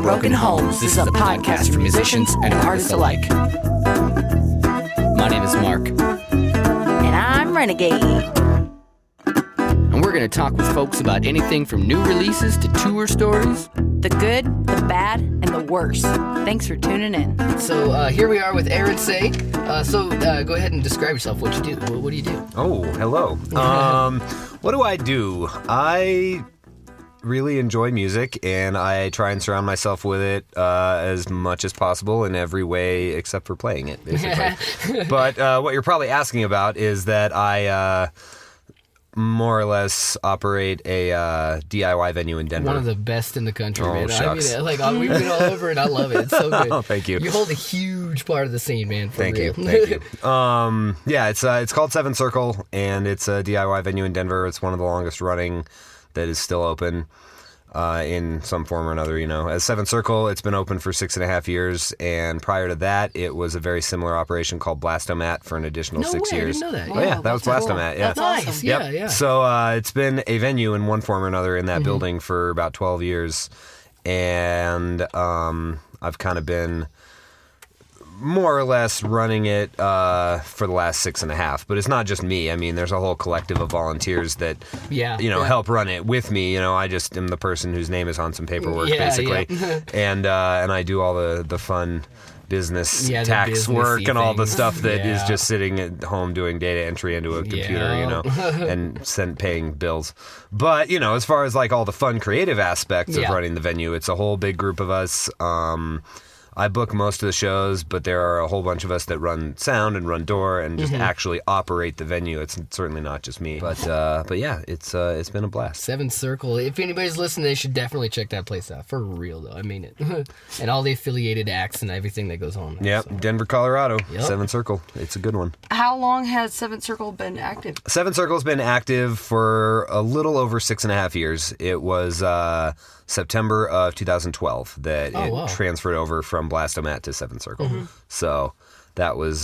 Broken Homes. This is a podcast for musicians and artists alike. My name is Mark. And I'm Renegade. And we're going to talk with folks about anything from new releases to tour stories. The good, the bad, and the worst. Thanks for tuning in. So here we are with Aaron Saye. Go ahead and describe yourself. What you do? What do you do? Oh, hello. What do I do? I really enjoy music, and I try and surround myself with it as much as possible in every way except for playing it, basically. But what you're probably asking about is that I more or less operate a DIY venue in Denver. One of the best in the country, Oh, man. shucks. I mean, we've been all over it. I love it. It's so good. Oh, thank you. You hold a huge part of the scene, man. Thank real. you. Thank you. Yeah, it's called Seven Circle, and it's a DIY venue in Denver. It's one of the longest running that is still open. In some form or another, As Seven Circle, it's been open for 6.5 years, and prior to that, it was a very similar operation called Blastomat for an additional 6 years. I didn't know that. Oh, yeah, that was Blastomat, yeah. That's nice. Yep. Yeah. So it's been a venue in one form or another in that building for about 12 years, and I've kind of been more or less running it for the last 6.5, but it's not just me. I mean, there's a whole collective of volunteers that help run it with me. I just am the person whose name is on some paperwork, basically, and I do all the fun business tax work and all the stuff that is just sitting at home doing data entry into a computer, and paying bills. But as far as like all the fun creative aspects of running the venue, it's a whole big group of us. I book most of the shows, but there are a whole bunch of us that run sound and run door and just actually operate the venue. It's certainly not just me, but yeah, it's been a blast. Seven Circle. If anybody's listening, they should definitely check that place out. For real, though. I mean it. And all the affiliated acts and everything that goes on. Yep, so. Denver, Colorado. Yep. Seven Circle. It's a good one. How long has Seven Circle been active? Seven Circle's been active for a little over 6.5 years. It was September of 2012 that it transferred over from Blastomat to Seven Circle. So that was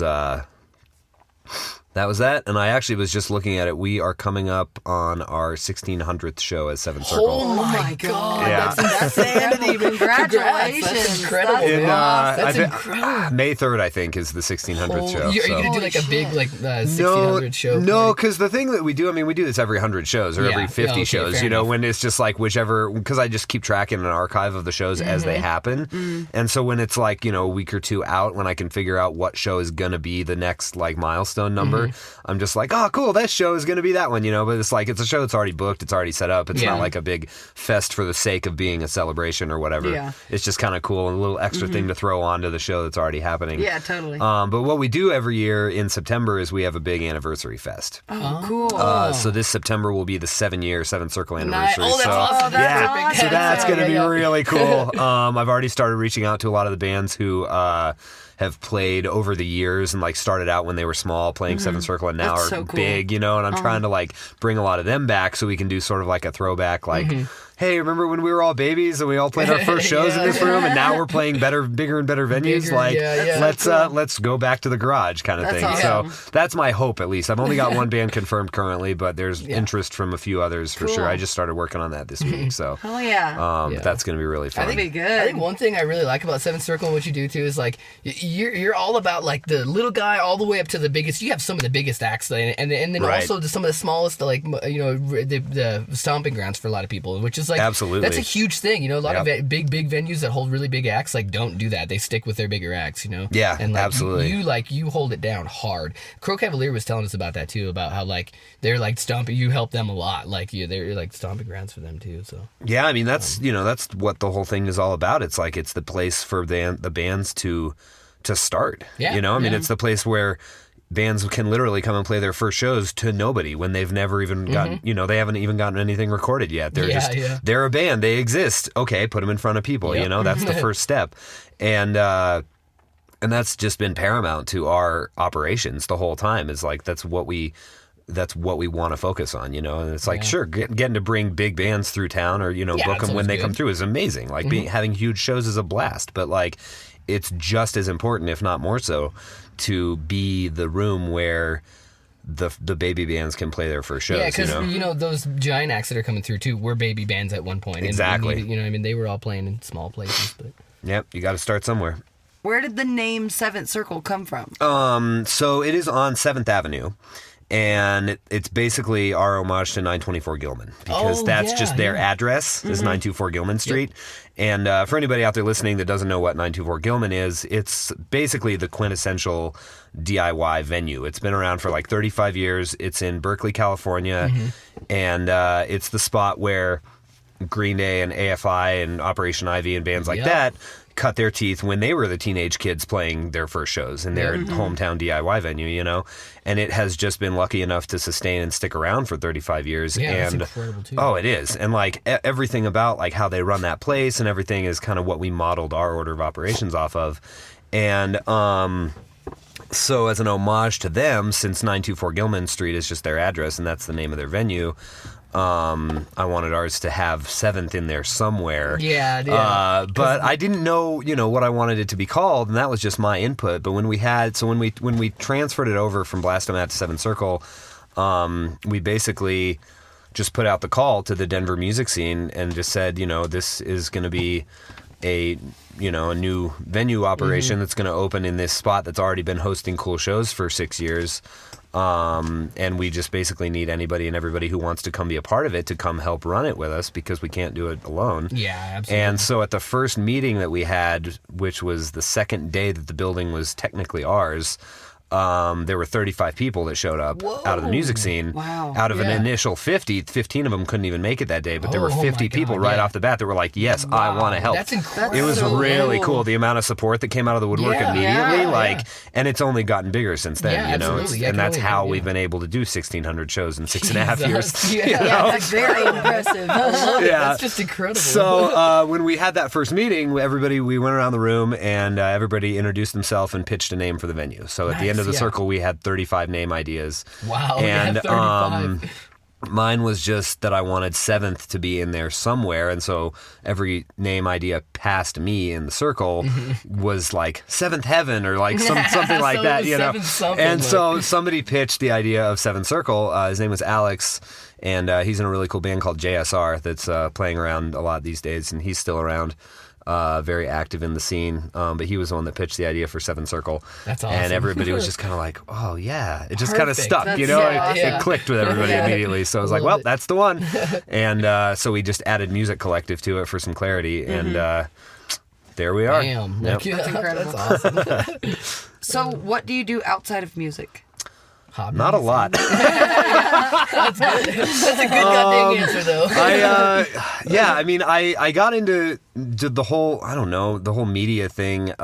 that, and I actually was just looking at it. We are coming up on our 1600th show as Seven Circle. Oh my God! Yeah. That's insanity! Congratulations! That's incredible. That's incredible. May 3rd, I think, is the 1600th show. Are you gonna do like a big 1600 show? No, because the thing that we do, we do this every 100 shows or every 50 shows. When it's just like whichever, because I just keep tracking an archive of the shows as they happen, and so when it's like a week or two out, when I can figure out what show is gonna be the next milestone number. I'm just like, oh, cool, that show is going to be that one, but it's like, it's a show that's already booked, it's already set up, it's not like a big fest for the sake of being a celebration or whatever. Yeah. It's just kind of cool and a little extra thing to throw onto the show that's already happening. Yeah, totally. But what we do every year in September is we have a big anniversary fest. Oh, cool. So this September will be the 7-year Seven Circle anniversary. Oh, that's awesome. That's so that's going to be really cool. I've already started reaching out to a lot of the bands who have played over the years and started out when they were small playing Seven Circle and now are big, and I'm trying to bring a lot of them back so we can do sort of like a throwback, hey, remember when we were all babies and we all played our first shows in this room and now we're playing bigger and better venues? Let's go back to the garage kind of thing. Awesome. So that's my hope, at least. I've only got one band confirmed currently, but there's interest from a few others for sure. I just started working on that this week, so that's going to be really fun. I think one thing I really like about Seven Circle and what you do too is you're all about the little guy all the way up to the biggest. You have some of the biggest acts, and then also some of the smallest, the stomping grounds for a lot of people, which is absolutely, that's a huge thing. A lot of big venues that hold really big acts don't do that. They stick with their bigger acts. Yeah, and absolutely. You hold it down hard. Crow Cavalier was telling us about that too, about how they're stomping. You help them a lot. They're stomping grounds for them too. So yeah, that's that's what the whole thing is all about. It's it's the place for the bands to start. Yeah, it's the place where bands can literally come and play their first shows to nobody when they've never even gotten, they haven't even gotten anything recorded yet. They're they're a band, they exist. Okay, put them in front of people. That's the first step, and that's just been paramount to our operations the whole time. Is that's what we want to focus on, and it's sure, getting to bring big bands through town or book them when they come through is amazing. Having huge shows is a blast, but it's just as important, if not more so, to be the room where the baby bands can play their first shows. Yeah, because those giant acts that are coming through too were baby bands at one point. Exactly. And they were all playing in small places. But yep, you got to start somewhere. Where did the name Seventh Circle come from? So it is on 7th Avenue. And it's basically our homage to 924 Gilman because that's just their address is 924 Gilman Street. Yep. And for anybody out there listening that doesn't know what 924 Gilman is, it's basically the quintessential DIY venue. It's been around for like 35 years. It's in Berkeley, California. And it's the spot where Green Day and AFI and Operation Ivy and bands like that cut their teeth when they were the teenage kids playing their first shows in their hometown DIY venue, and it has just been lucky enough to sustain and stick around for 35 years. Yeah, and it's incredible too. Oh, it is. And like everything about like how they run that place and everything is kind of what we modeled our order of operations off of. And so as an homage to them, since 924 Gilman Street is just their address and that's the name of their venue, I wanted ours to have 7th in there somewhere. Yeah. But I didn't know, what I wanted it to be called, and that was just my input. But when we transferred it over from Blastomat to 7th Circle, we basically just put out the call to the Denver music scene and just said, this is going to be a new venue operation that's going to open in this spot that's already been hosting cool shows for 6 years. And we just basically need anybody and everybody who wants to come be a part of it to come help run it with us because we can't do it alone. Yeah, absolutely. And so at the first meeting that we had, which was the second day that the building was technically ours, there were 35 people that showed up out of the music scene. Wow. Out of an initial 50, 15 of them couldn't even make it that day, but there were 50 people right off the bat that were like, yes, I want to help. That's incredible. It was so really cool. cool. The amount of support that came out of the woodwork immediately, and it's only gotten bigger since then, absolutely. and that's how we've been able to do 1,600 shows in 6.5 years. Yeah, that's very impressive. That's just incredible. So when we had that first meeting, we went around the room and everybody introduced themselves and pitched a name for the venue. So at the end of the circle, we had 35 name ideas. Wow. And 35. mine was just that I wanted 7th to be in there somewhere, and so every name idea past me in the circle was like 7th Heaven or like something like that, And so somebody pitched the idea of 7th Circle. His name was Alex, and he's in a really cool band called JSR that's playing around a lot these days, and he's still around. Very active in the scene, but he was the one that pitched the idea for 7th Circle. That's awesome. And everybody was just kind of like, oh yeah, it just kind of stuck, That's It clicked with everybody immediately. So I was like, well, that's the one. And so we just added Music Collective to it for some clarity, and there we are. Damn. Yep. That's incredible. That's awesome. So what do you do outside of music? Hobbies. Not a lot. That's good. That's a good goddamn answer, though. I got into the whole media thing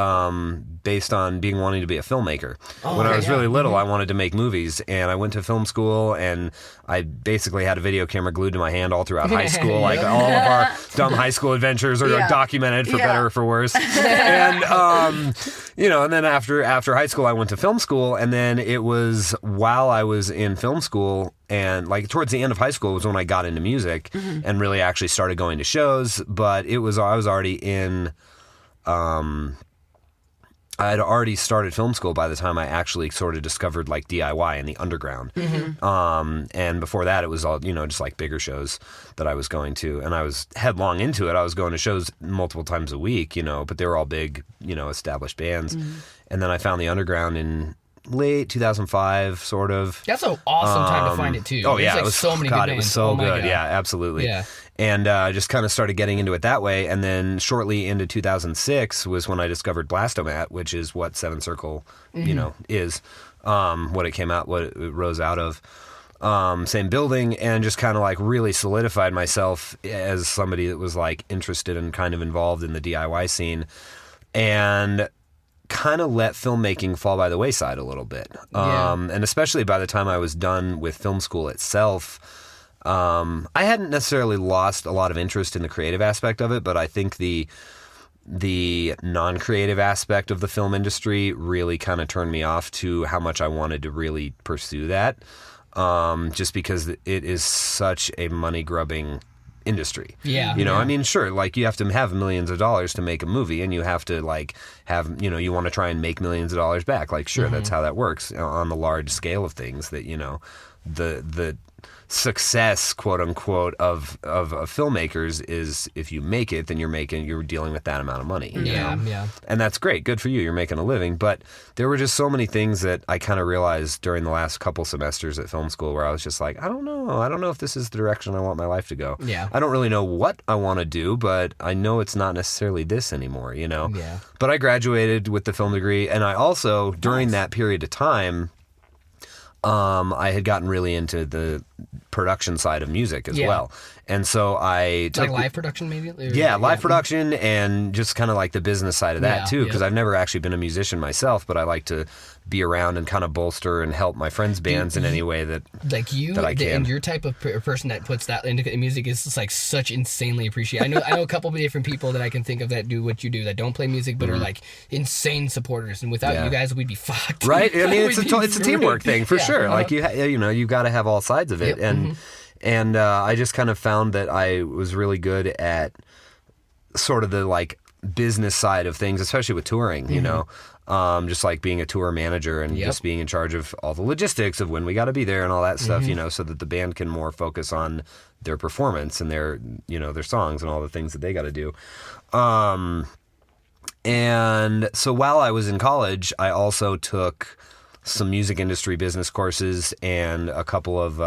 based on wanting to be a filmmaker. When I was really little, I wanted to make movies, and I went to film school, and I basically had a video camera glued to my hand all throughout high school. Like all of our dumb high school adventures are documented for better or for worse. And and then after high school, I went to film school, and then it was while I was in film school and like towards the end of high school was when I got into music and really actually started going to shows. But I was already in. I had already started film school by the time I actually sort of discovered like DIY and the underground. And before that, it was all, just like bigger shows that I was going to. And I was headlong into it. I was going to shows multiple times a week, but they were all big, established bands. And then I found the underground in late 2005, sort of. That's an awesome time to find it, too. Oh, yeah. Like it was so many good bands. it was so good. God. Yeah, absolutely. Yeah. And just kind of started getting into it that way. And then shortly into 2006 was when I discovered Blastomat, which is what 7th Circle, is, what it came out, what it rose out of. Same building, and just kind of like really solidified myself as somebody that was like interested and kind of involved in the DIY scene. And kind of let filmmaking fall by the wayside a little bit. And especially by the time I was done with film school itself, I hadn't necessarily lost a lot of interest in the creative aspect of it, but I think the non-creative aspect of the film industry really kind of turned me off to how much I wanted to really pursue that. Just because it is such a money-grubbing industry. Yeah. You know, I mean, sure, like you have to have millions of dollars to make a movie, and you have to like have, you know, you want to try and make millions of dollars back. Like, sure, that's how that works on the large scale of things. That, you know, the success, quote unquote, of filmmakers is if you make it, then you're dealing with that amount of money. You know? And that's great, good for you. You're making a living. But there were just so many things that I kind of realized during the last couple semesters at film school where I was just like, I don't know if this is the direction I want my life to go. Yeah. I don't really know what I want to do, but I know it's not necessarily this anymore. You know. Yeah. But I graduated with the film degree, and I also during that period of time, I had gotten really into the production side of music as well. And so I took... Like live production, maybe? Live production and just kind of like the business side of that, too, because I've never actually been a musician myself, but I like to be around and kind of bolster and help my friends' bands in any way that I can. And your type of person that puts that into music is just like such insanely appreciated. I know a couple of different people that I can think of that do what you do, that don't play music, but are like insane supporters. And without you guys, we'd be fucked. Right? I mean, it's a teamwork thing, for sure. Like, you've got to have all sides of it. And I just kind of found that I was really good at sort of the like business side of things, especially with touring, you know, just like being a tour manager and just being in charge of all the logistics of when we got to be there and all that stuff, you know, so that the band can more focus on their performance and their, you know, their songs and all the things that they got to do. And so while I was in college, I also took some music industry business courses and a couple of,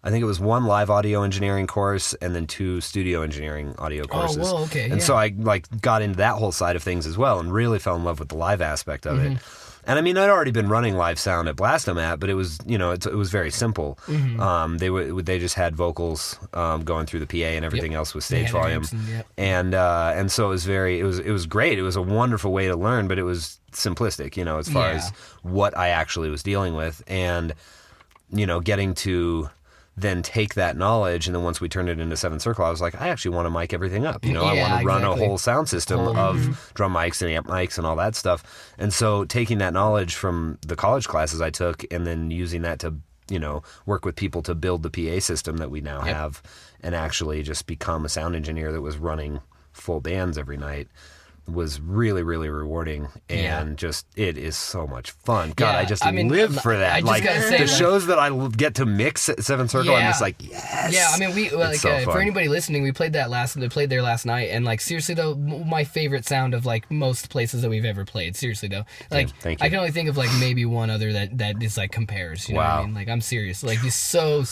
I think it was one live audio engineering course and then 2 studio engineering audio courses. Oh, whoa, okay. And so I like got into that whole side of things as well and really fell in love with the live aspect of it. And I mean, I'd already been running live sound at Blastomat, but it was, you know, it was very simple. They just had vocals going through the PA and everything else with stage volume. And so it was great. It was a wonderful way to learn, but it was simplistic, you know, as far as what I actually was dealing with. And, you know, getting to then take that knowledge, and then once we turned it into Seventh Circle, I was like, I actually want to mic everything up. You know, I want to run a whole sound system of drum mics and amp mics and all that stuff. And so taking that knowledge from the college classes I took and then using that to, you know, work with people to build the PA system that we now have and actually just become a sound engineer that was running full bands every night was really, really rewarding, and just it is so much fun. God, I just live for that. I just like gotta say, the shows that I get to mix at Seventh Circle, I'm just like, yes. Yeah, I mean, we like so for anybody listening, we played there last night, and like seriously though, my favorite sound of like most places that we've ever played. Seriously though, like thank you. I can only think of like maybe one other that is like compares. You know what I mean? Like I'm serious. Like he's so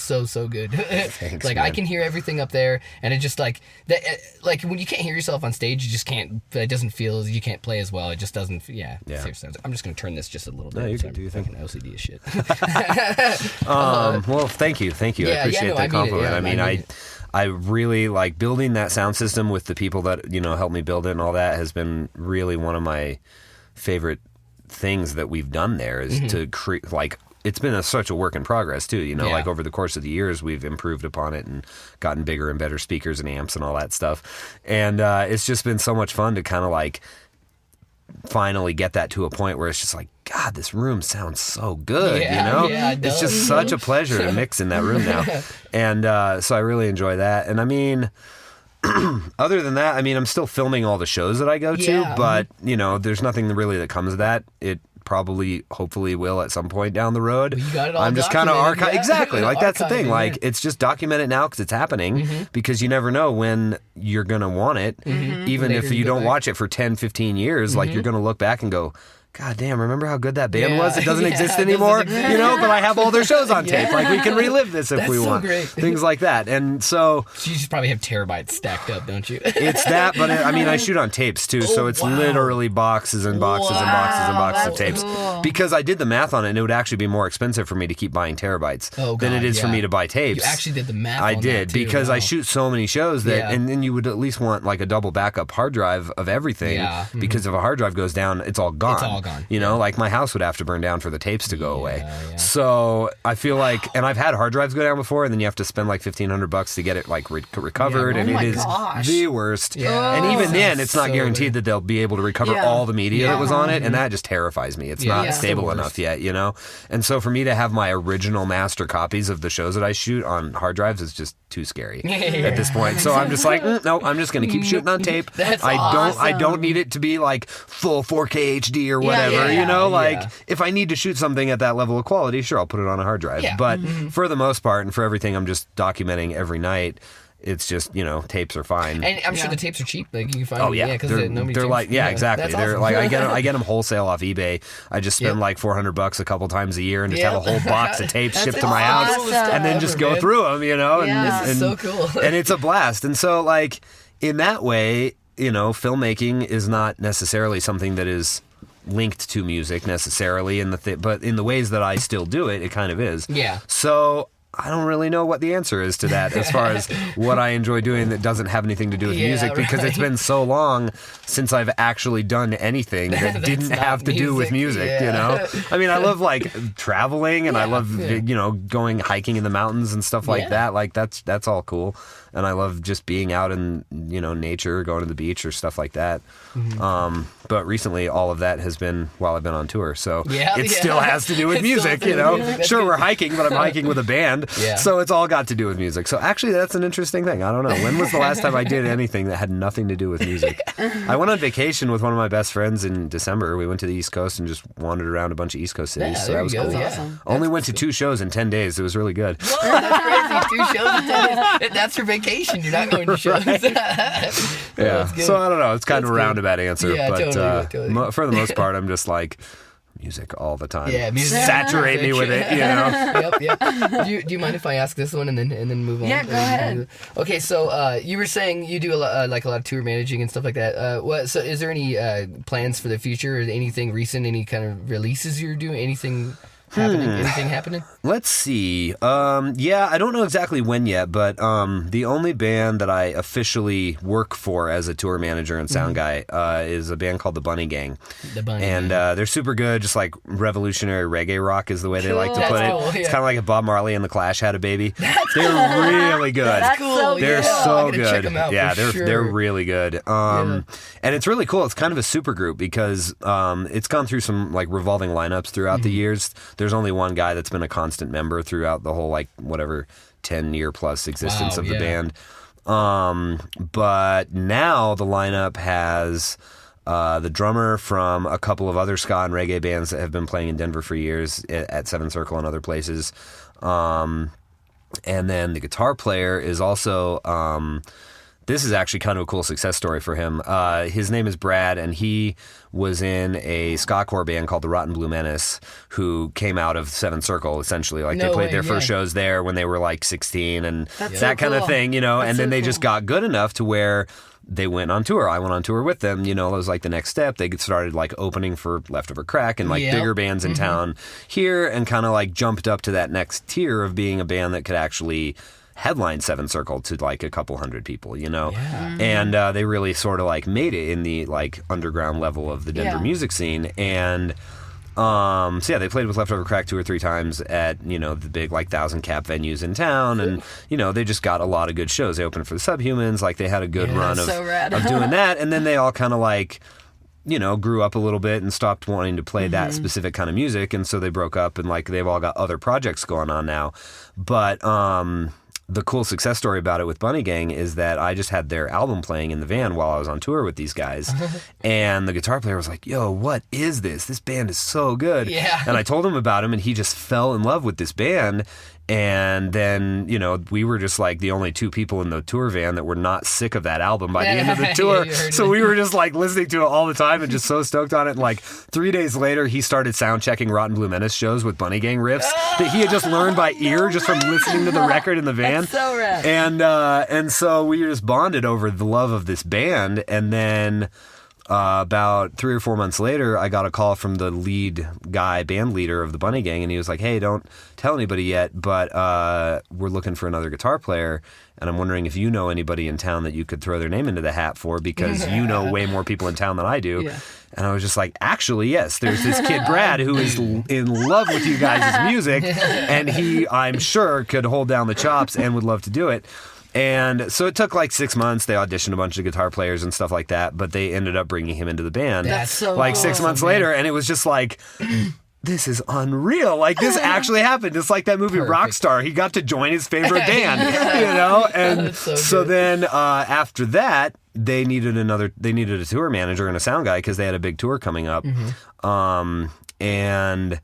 good. Thanks, like man. I can hear everything up there, and it just like that. Like when you can't hear yourself on stage, you just can't. It doesn't feel. You can't play as well. It just doesn't. Yeah. Seriously, I'm just gonna turn this just a little bit. No, you can do your thing. OCD as shit. Well, thank you. I appreciate that compliment. I mean, I really like building that sound system with the people that, you know, helped me build it, and all that has been really one of my favorite things that we've done there is to create, like, it's been such a work in progress too, you know, like over the course of the years we've improved upon it and gotten bigger and better speakers and amps and all that stuff. And it's just been so much fun to kind of like finally get that to a point where it's just like, God, this room sounds so good, you know? Yeah, it's just such a pleasure to mix in that room now. And so I really enjoy that. And I mean, other than that, I mean, I'm still filming all the shows that I go to, but, you know, there's nothing really that comes of that. It probably, hopefully will at some point down the road. You got it all I'm just kind of exactly. Like, that's the thing. Yeah. Like, it's just document it now because it's happening, because you never know when you're going to want it. Even Later if you don't watch it for 10, 15 years, like, you're going to look back and go, God damn, remember how good that band was? It doesn't exist anymore, you know, but I have all their shows on tape. Like, we can relive this if we want. Great. Things like that. And so you just probably have terabytes stacked up, don't you? it's that, but I mean, I shoot on tapes too, so it's literally boxes and boxes and boxes and boxes of tapes. Cool. Because I did the math on it, and it would actually be more expensive for me to keep buying terabytes than it is for me to buy tapes. You actually did the math I on did, that too. because I shoot so many shows that, and then you would at least want like a double backup hard drive of everything, because if a hard drive goes down, it's all gone. gone. You know, like my house would have to burn down for the tapes to go away. So I feel like, and I've had hard drives go down before, and then you have to spend like $1,500 to get it like recovered, and it is the worst. And even then, it's not guaranteed that they'll be able to recover all the media that was on it, and that just terrifies me. It's not stable enough yet, you know? And so for me to have my original master copies of the shows that I shoot on hard drives is just too scary at this point. So I'm just like, no, I'm just going to keep shooting on tape. I don't need it to be like full 4K HD or whatever, you know? Like, if I need to shoot something at that level of quality, sure, I'll put it on a hard drive. But for the most part, and for everything I'm just documenting every night, it's just, you know, tapes are fine. And I'm sure the tapes are cheap. Like you can find because they're like, exactly. That's They're awesome. like, I get them wholesale off eBay. I just spend like $400 a couple times a year and just have a whole box of tapes shipped to my house, and then just go through them, you know. This is so cool. And it's a blast. And so, like, in that way, you know, filmmaking is not necessarily something that is linked to music necessarily, but in the ways that I still do it, it kind of is. Yeah. So I don't really know what the answer is to that as far as what I enjoy doing that doesn't have anything to do with music, because it's been so long since I've actually done anything that didn't have to do with music, you know? I mean, I love like traveling, and I love, you know, going hiking in the mountains and stuff like that. Like that's all cool. And I love just being out in, you know, nature, going to the beach or stuff like that. But recently, all of that has been while I've been on tour. So it still has to do with music, you know? Sure, we're hiking, but I'm hiking with a band. So it's all got to do with music. So actually, that's an interesting thing. I don't know. When was the last time I did anything that had nothing to do with music? I went on vacation with one of my best friends in December. We went to the East Coast and just wandered around a bunch of East Coast cities. So that was cool. Awesome. Only went to 2 shows in 10 days. It was really good. Whoa, that's crazy. 2 shows in 10 days. That's your vacation. You're not going to shows. So I don't know. It's kind of a roundabout answer. Yeah, but totally. For the most part, I'm just like, music all the time. Yeah, music. Saturate me with it, you know? Yep. Do you mind if I ask this one and then move on? Yeah, go ahead. Okay, so you were saying you do a lot of tour managing and stuff like that. So is there any plans for the future, or anything recent, any kind of releases you're doing, anything happening? Let's see. I don't know exactly when yet, but the only band that I officially work for as a tour manager and sound guy is a band called the Bunny Gang. The Bunny and Gang. They're super good, just like revolutionary reggae rock is the way they like to put it. Cool, It's kind of like if Bob Marley and the Clash had a baby. They're really good. That's cool. They're so I'm gonna good. check 'em out They're really good. And it's really cool. It's kind of a super group because it's gone through some like revolving lineups throughout the years. There's only one guy that's been a constant member throughout the whole like whatever 10-year plus existence of the band. But now the lineup has the drummer from a couple of other ska and reggae bands that have been playing in Denver for years at Seven Circle and other places. And then the guitar player is also this is actually kind of a cool success story for him. His name is Brad, and he was in a ska-core band called the Rotten Blue Menace, who came out of Seven Circle, essentially. Like, they played their first shows there when they were, like, 16 and that kind of thing, you know? And then they just got good enough to where they went on tour. I went on tour with them. You know, it was like the next step. They started like opening for Leftover Crack and like bigger bands in town here, and kind of like jumped up to that next tier of being a band that could actually headline Seven Circle to like a couple hundred people, you know? And they really sort of like made it in the like underground level of the Denver music scene. And they played with Leftover Crack 2 or 3 times at, you know, the big like 1,000-cap venues in town, and you know, they just got a lot of good shows. They opened for the Subhumans, like they had a good run of doing that, and then they all kind of like, you know, grew up a little bit and stopped wanting to play that specific kind of music, and so they broke up, and like they've all got other projects going on now. But the cool success story about it with Bunny Gang is that I just had their album playing in the van while I was on tour with these guys. And the guitar player was like, yo, what is this? This band is so good. And I told him about him, and he just fell in love with this band. And then, you know, we were just like the only 2 people in the tour van that were not sick of that album by the end of the tour. So we were just like listening to it all the time and just so stoked on it. And like 3 days later, he started sound checking Rotten Blue Menace shows with Bunny Gang riffs that he had just learned by ear just from listening to the record in the van. That's so rad. And so we just bonded over the love of this band. And then about 3 or 4 months later, I got a call from the lead guy, band leader of the Bunny Gang, and he was like, "Hey, don't tell anybody yet, but we're looking for another guitar player, and I'm wondering if you know anybody in town that you could throw their name into the hat for, because you know way more people in town than I do." Yeah. And I was just like, actually, yes, there's this kid, Brad, who is in love with you guys' music, and he, I'm sure, could hold down the chops and would love to do it. And so it took like 6 months. They auditioned a bunch of guitar players and stuff like that, but they ended up bringing him into the band That's so like cool. 6 months later, and it was just like... This is unreal. Like, this actually happened. It's like that movie Rockstar. He got to join his favorite band, you know? And so then after that, they needed a tour manager and a sound guy because they had a big tour coming up. And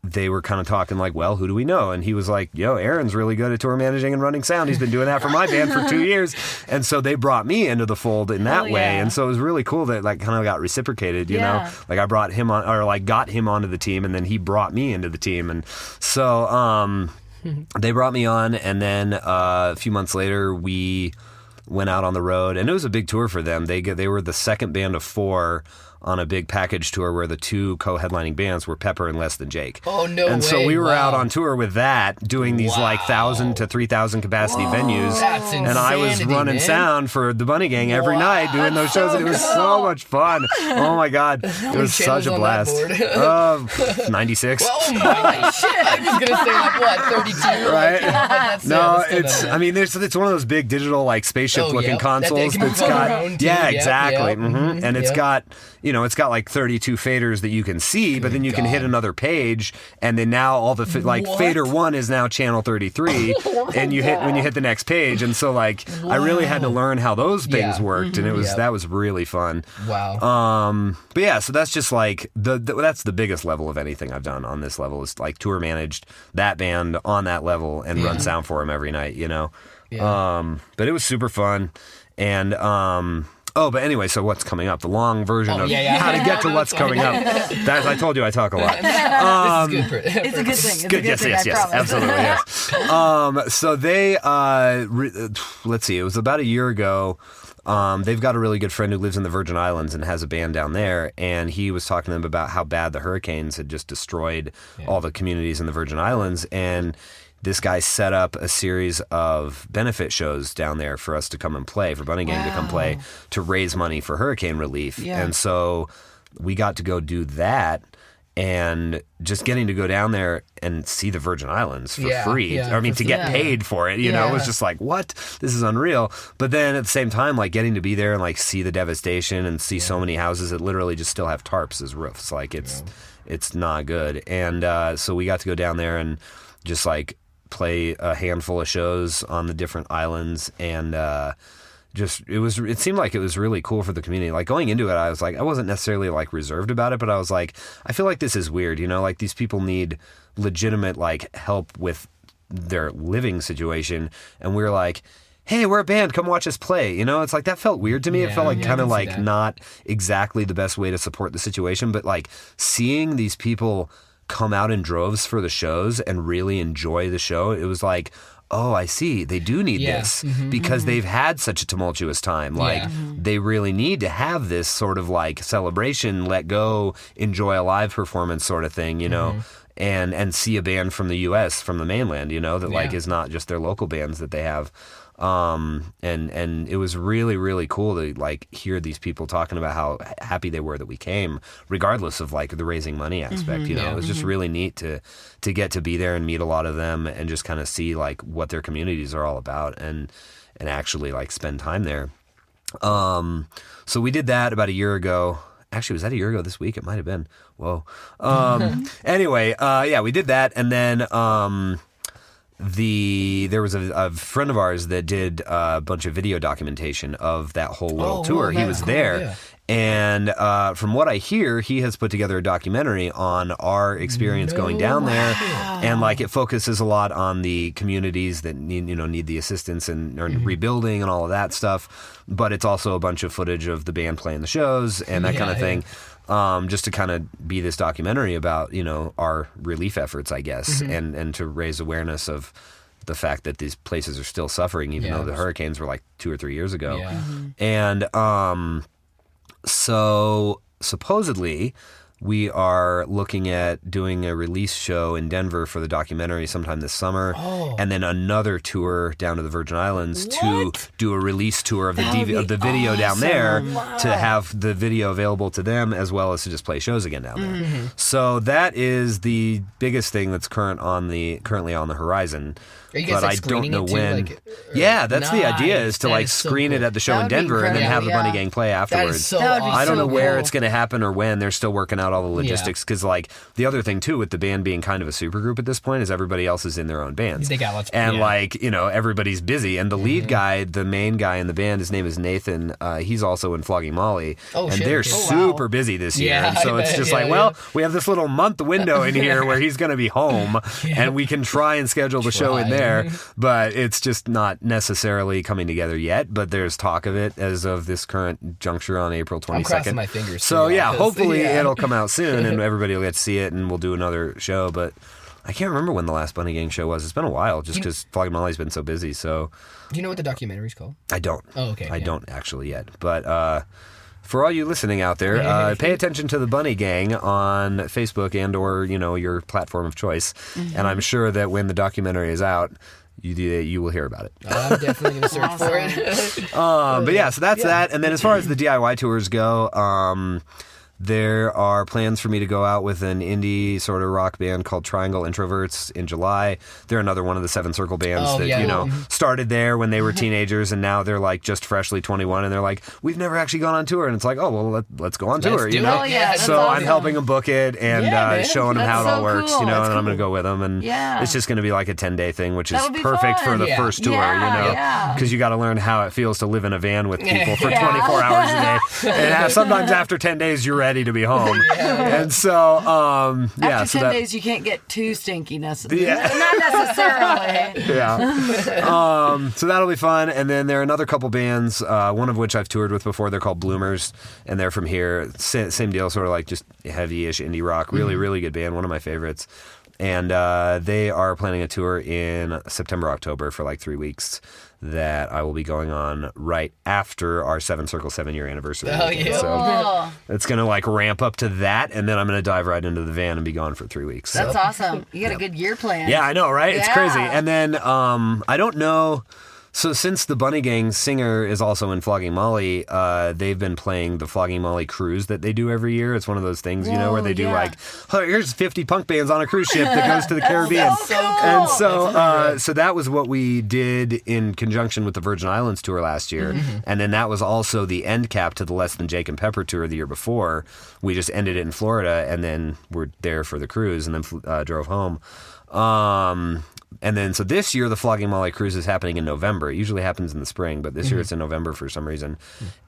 they were kind of talking like, well, who do we know? And he was like, yo, Aaron's really good at tour managing and running sound. He's been doing that for my band for 2 years. And so they brought me into the fold in that way. And so it was really cool that like kind of got reciprocated, you know? Like I brought him on, or like got him onto the team, and then he brought me into the team. And so they brought me on, and then a few months later we went out on the road, and it was a big tour for them. They were the second band of 4 on a big package tour where the 2 co-headlining bands were Pepper and Less Than Jake. Oh, no And way. so we were Wow. out on tour with that, doing these like 1,000 to 3,000 capacity venues. That's And I was insanity, running man. sound for the Bunny Gang every night doing those shows, and it was so much fun. Oh my God. It was such channels a on that blast. 96. Oh my shit! I was gonna say like what, 32? Right? That's, No, that's still it's. not I mean, it's one of those big digital like spaceship-looking yeah. consoles That can that's move got. around, too. Yeah, Yep, exactly. yep. Mhm. And it's Yep. got, it's got like 32 faders that you can see, but then you can hit God. another page, and then now all the like What? fader 1 is now channel 33, and you hit when you hit the next page, and so like I really had to learn how those things Yeah. worked, and it was Yep. that was really fun. Wow. But yeah, so that's just like that's the biggest level of anything I've done on this level is like tour managed that band on that level and run sound for them every night, you know. Yeah. But it was super fun, and but anyway, so what's coming up? The long version of how to get to what's coming up. That I told you I talk a lot. This is good for It's a good thing. It's Good, a good yes, thing, yes, I yes, promise. absolutely, yes. So they, let's see, it was about a year ago. They've got a really good friend who lives in the Virgin Islands and has a band down there, and he was talking to them about how bad the hurricanes had just destroyed all the communities in the Virgin Islands, and this guy set up a series of benefit shows down there for us to come and play, for Bunny Gang to come play, to raise money for hurricane relief. Yeah. And so we got to go do that, and just getting to go down there and see the Virgin Islands for free. Yeah, I mean, to get paid for it, you know, it was just like, what? This is unreal. But then at the same time, like getting to be there and like see the devastation and see so many houses that literally just still have tarps as roofs. Like it's not good. And so we got to go down there and just like play a handful of shows on the different islands, and it seemed like it was really cool for the community. Like going into it, I was like, I wasn't necessarily like reserved about it, but I was like, I feel like this is weird, you know, like these people need legitimate like help with their living situation, and we're like, hey, we're a band, come watch us play. You know, it's like that felt weird to me. It felt like kind of like not exactly the best way to support the situation, but like seeing these people come out in droves for the shows and really enjoy the show, it was like, oh, I see. They do need this because they've had such a tumultuous time. Like they really need to have this sort of like celebration, let go, enjoy a live performance sort of thing, you know, and see a band from the U.S., from the mainland, you know, that like is not just their local bands that they have. And it was really, really cool to like hear these people talking about how happy they were that we came, regardless of like the raising money aspect, you know. It was just really neat to get to be there and meet a lot of them and just kind of see like what their communities are all about and actually like spend time there. So we did that about a year ago. Actually, was that a year ago this week? It might have been. Whoa. Anyway, we did that, and then there was a friend of ours that did a bunch of video documentation of that whole little tour. He was there. And from what I hear, he has put together a documentary on our experience going down there, and like it focuses a lot on the communities that need the assistance and are rebuilding and all of that stuff. But it's also a bunch of footage of the band playing the shows and that kind of thing. Just to kind of be this documentary about, our relief efforts, I guess, and to raise awareness of the fact that these places are still suffering, even though the hurricanes were like 2 or 3 years ago. And So supposedly we are looking at doing a release show in Denver for the documentary sometime this summer, and then another tour down to the Virgin Islands to do a release tour of the video down there to have the video available to them as well as to just play shows again down there. So that is the biggest thing that's currently on the horizon. Are you guys but like I don't screening know it too? when. Yeah, that's the idea, is to That like is so screen it cool. at the show That in would be Denver and then have the Bunny incredible. Gang play That afterwards. is so That would be awesome. I don't know so where cool. it's going to happen or when. They're still working out all the logistics because, like, the other thing too with the band being kind of a supergroup at this point is everybody else is in their own bands. They got lots of- and yeah. like everybody's busy. And the lead guy, the main guy in the band, his name is Nathan. He's also in Flogging Molly, Oh, and shit. they're Oh, wow. super busy this year. Yeah, and so I it's bet. just Yeah, like, well, we have this little month window in here where he's going to be home, and we can try and schedule the show in there, but it's just not necessarily coming together yet. But there's talk of it as of this current juncture on April 22nd. I'm crossing my fingers. So for y'all, yeah, 'cause- hopefully yeah. it'll come out soon and everybody will get to see it and we'll do another show. But I can't remember when the last Bunny Gang show was. It's been a while just because Flogging Molly's been so busy. So Do you know what the documentary's called? I don't. Oh, okay, I yeah. don't actually yet. But for all you listening out there, pay attention to the Bunny Gang on Facebook and or your platform of choice. And I'm sure that when the documentary is out, you will hear about it. I'm definitely gonna search for it. But yeah, so that's that. And then as far as the DIY tours go, there are plans for me to go out with an indie sort of rock band called Triangle Introverts in July. They're another one of the Seven Circle bands Oh, that, yeah. started there when they were teenagers and now they're like just freshly 21 and they're like, we've never actually gone on tour. And it's like, oh, well, let's go on tour, Let's do you know? it. Oh, yeah, So that's I'm awesome. helping them book it and Yeah, man. showing them how it That's all so works, cool. and That's I'm going to cool. go with them. And Yeah. it's just going to be like a 10-day thing, which is That'll be perfect fun. for the Yeah. first tour, Yeah. Because you got to learn how it feels to live in a van with people for 24 hours a day. And sometimes after 10 days, you're ready to be home. And so, After 10 days, you can't get too stinky necessarily. Not necessarily. Yeah. So that'll be fun. And then there are another couple bands, one of which I've toured with before. They're called Bloomers, and they're from here. Same deal, sort of like just heavy-ish indie rock. Really, really good band. One of my favorites. And they are planning a tour in September, October for like 3 weeks that I will be going on right after our Seven Circle 7-year anniversary. Oh, weekend. yeah. So it's going to like ramp up to that, and then I'm going to dive right into the van and be gone for 3 weeks. So. That's awesome. You got a good year plan. Yeah, I know, right? It's Yeah. crazy. And then I don't know. So since the Bunny Gang singer is also in Flogging Molly, they've been playing the Flogging Molly cruise that they do every year. It's one of those things, where they do yeah. like, oh, here's 50 punk bands on a cruise ship that goes to the Caribbean. So cool. And so that was what we did in conjunction with the Virgin Islands tour last year. And then that was also the end cap to the Less Than Jake and Pepper tour the year before. We just ended it in Florida, and then we're there for the cruise, and then drove home. And then, so this year, the Flogging Molly cruise is happening in November. It usually happens in the spring, but this year it's in November for some reason.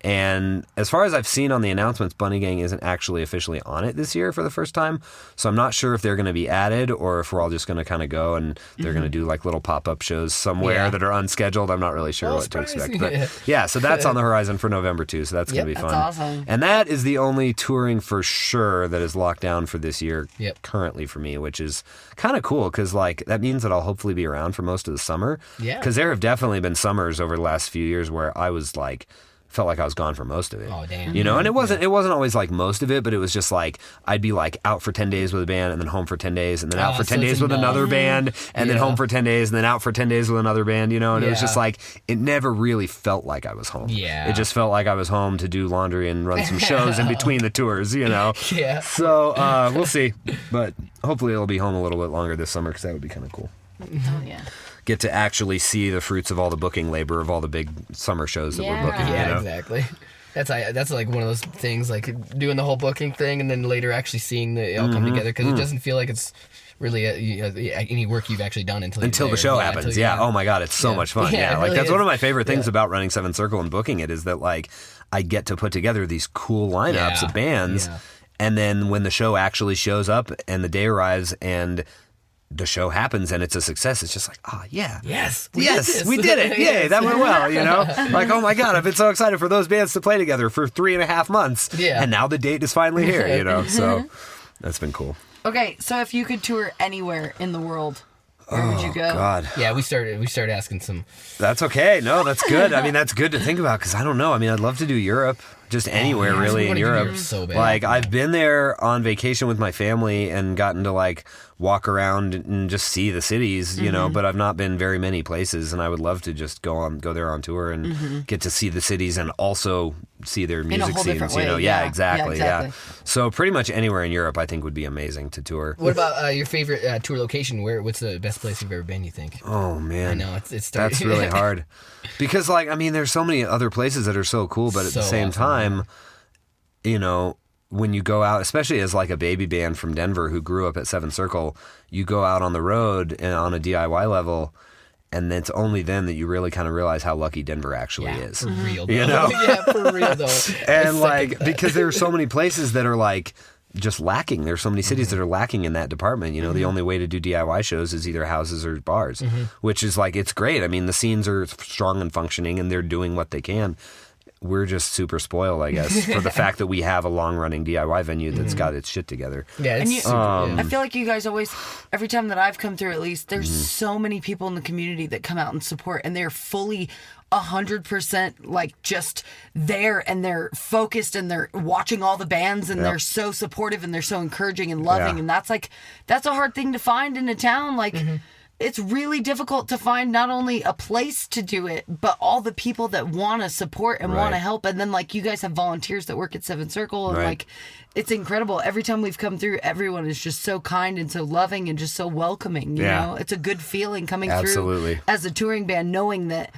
And as far as I've seen on the announcements, Bunny Gang isn't actually officially on it this year for the first time. So I'm not sure if they're going to be added or if we're all just going to kind of go and they're going to do like little pop-up shows somewhere that are unscheduled. I'm not really sure what to expect. But yeah, so that's on the horizon for November too. So that's going to be fun. That's awesome. And that is the only touring for sure that is locked down for this year currently for me, which is kind of cool because like that means that I'll hopefully be around for most of the summer. Yeah. Because there have definitely been summers over the last few years where I was like, felt like I was gone for most of it. Oh, damn. You know, and it wasn't always like most of it, but it was just like I'd be like out for 10 days with a band and then home for 10 days and then out for so 10 it's days with enough. another band and then home for 10 days and then out for 10 days with another band, you know, and it was just Yeah. like it never really felt like I was home. Yeah. It just felt like I was home to do laundry and run some shows in between the tours, you know. Yeah. So we'll see, but hopefully it'll be home a little bit longer this summer because that would be kind of cool. Oh, yeah. Get to actually see the fruits of all the booking labor of all the big summer shows that we're Yeah. booking. Yeah, you know? exactly. That's like one of those things, like doing the whole booking thing and then later actually seeing it all come together because it doesn't feel like it's really any work you've actually done until the you're show there. happens. Yeah. Oh my God, it's so much fun. Yeah, Yeah, it like really that's is. one of my favorite things about running Seven Circle and booking it is that like I get to put together these cool lineups Yeah. of bands, Yeah. and then when the show actually shows up and the day arrives and the show happens and it's a success, it's just like, oh yeah. Yes, We did it. Yay, that went well, you know? Like, oh my God, I've been so excited for those bands to play together for 3.5 months. Yeah. And now the date is finally here, you know? So that's been cool. Okay, so if you could tour anywhere in the world, where would you go? God. Yeah, we started asking some. That's okay. No, that's good. I mean, that's good to think about because I don't know. I mean, I'd love to do Europe. just anywhere really in Europe. So bad. Like I've been there on vacation with my family and gotten to like walk around and just see the cities, you know, but I've not been very many places, and I would love to just go there on tour and get to see the cities and also see their music scenes, you know. Yeah, exactly. So pretty much anywhere in Europe I think would be amazing to tour. What about your favorite tour location? What's the best place you've ever been, you think? Oh man. I know it's that's really hard. Because like I mean there's so many other places that are so cool, but at the same time, you know, when you go out, especially as like a baby band from Denver who grew up at Seventh Circle, you go out on the road and on a DIY level, and it's only then that you really kind of realize how lucky Denver actually is. For real, though. You know? Yeah, for real, though. And like, because there are so many places that are like just lacking. There's so many cities that are lacking in that department. You know, the only way to do DIY shows is either houses or bars, which is like, it's great. I mean, the scenes are strong and functioning and they're doing what they can. We're just super spoiled, I guess, for the fact that we have a long-running DIY venue that's got its shit together. Yeah, it's I feel like you guys always, every time that I've come through at least, there's so many people in the community that come out and support, and they're fully 100% like just there, and they're focused, and they're watching all the bands, and they're so supportive, and they're so encouraging and loving, and that's a hard thing to find in a town. Like, it's really difficult to find not only a place to do it, but all the people that want to support and want to help. And then, like, you guys have volunteers that work at Seventh Circle, and like, it's incredible. Every time we've come through, everyone is just so kind and so loving and just so welcoming. You know, it's a good feeling coming through as a touring band, knowing that,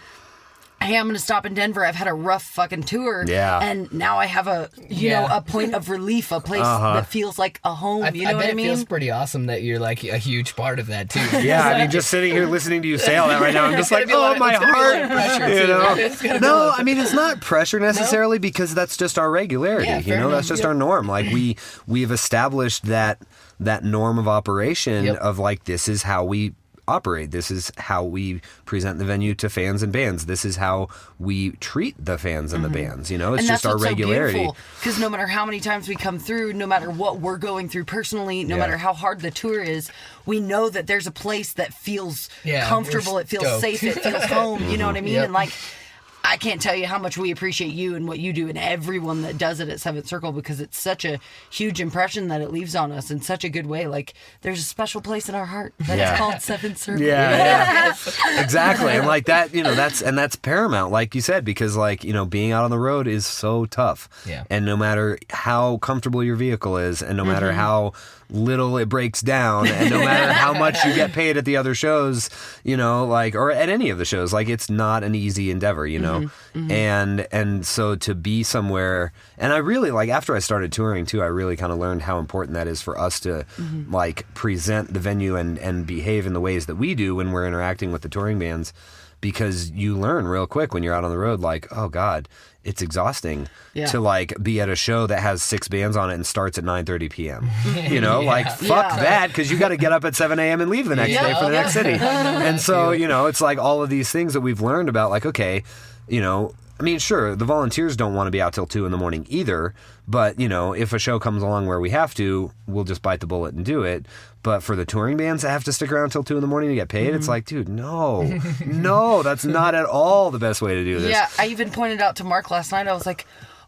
hey, I'm going to stop in Denver. I've had a rough fucking tour. Yeah. And now I have a, you know, a point of relief, a place that feels like a home. You know what I mean? It feels pretty awesome that you're like a huge part of that too. Yeah. I mean, just sitting here listening to you say all that right now, I'm just like, oh, my heart. You know? No, I mean, it's not pressure necessarily because that's just our regularity. Yeah, you know, that's just our norm. Like we've established that norm of operation of like, this is how we operate. This is how we present the venue to fans and bands. This is how we treat the fans and the bands. You know, it's just our regularity. Because no matter how many times we come through, no matter what we're going through personally, no matter how hard the tour is, we know that there's a place that feels comfortable. It feels safe. It feels home. You know what I mean? And like, I can't tell you how much we appreciate you and what you do and everyone that does it at Seventh Circle, because it's such a huge impression that it leaves on us in such a good way. Like, there's a special place in our heart that's called Seventh Circle. Yeah. Exactly. And like that, you know, that's paramount, like you said, because like, you know, being out on the road is so tough. Yeah. And no matter how comfortable your vehicle is, and no matter how little it breaks down, and no matter how much you get paid at the other shows, you know, like, or at any of the shows, like, it's not an easy endeavor, you know. And so to be somewhere, and I really, like, after I started touring too, I really kind of learned how important that is for us to like present the venue and behave in the ways that we do when we're interacting with the touring bands, because you learn real quick when you're out on the road, like, oh God, it's exhausting to like be at a show that has 6 bands on it and starts at 9:30 p.m. You know, like, fuck that, because you got to get up at 7 a.m. and leave the next day for the next city. And so, you know, it's like all of these things that we've learned about, like, okay, you know, I mean, sure, the volunteers don't want to be out till 2 a.m. either, but, you know, if a show comes along where we have to, we'll just bite the bullet and do it. But for the touring bands that have to stick around till 2 a.m. to get paid, it's like, dude, no, that's not at all the best way to do this. Yeah, I even pointed out to Mark last night, I was like,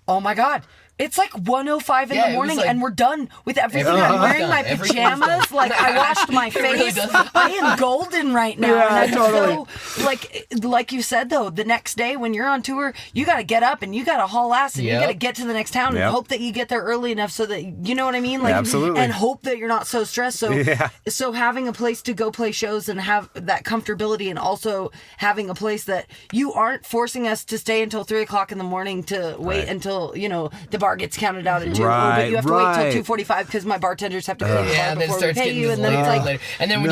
oh my God, it's like 1:05 in the morning, like, and we're done with everything. I'm wearing my pajamas. Like, I washed my face. I am golden right now. Yeah, and totally. So, like you said, though, the next day when you're on tour, you got to get up and you got to haul ass and you got to get to the next town and hope that you get there early enough so that, you know what I mean? Like, absolutely. And hope that you're not so stressed. So having a place to go play shows and have that comfortability, and also having a place that you aren't forcing us to stay until 3 o'clock in the morning to wait until, you know, the bar gets counted out at 2, but you have to wait till 2:45 because my bartenders have to pay the bar before we pay you, and then it's like later. And then when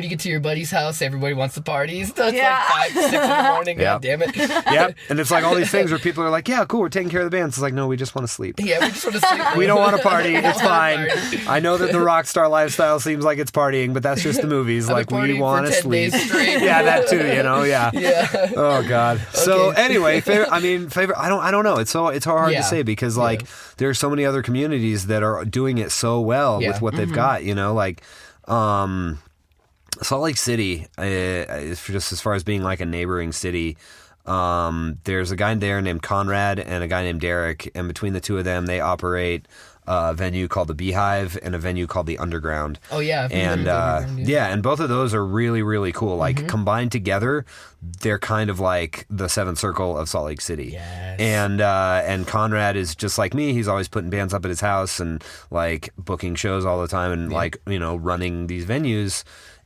you get to your buddy's house, everybody wants to party. So it's like 5, 6 in the morning. God damn it. And it's like all these things where people are like, yeah, cool, we're taking care of the bands. It's like, no, we just want to sleep. Yeah, we just want to sleep. We don't want to party. It's fine. I know that the rock star lifestyle seems like it's partying, but that's just the movies. Like, we want to sleep. Yeah, that too. You know. Yeah. Oh God. So anyway, favorite. I don't know. It's hard to say, because like there are so many other communities that are doing it so well with what they've got. You know, like Salt Lake City, just as far as being like a neighboring city. There's a guy there named Konrad and a guy named Derek, and between the two of them, they operate a venue called the Beehive and a venue called the Underground. Oh yeah, and and both of those are really, really cool. Like combined together, they're kind of like the Seventh Circle of Salt Lake City. Yes. And Konrad is just like me. He's always putting bands up at his house and like booking shows all the time and like running these venues.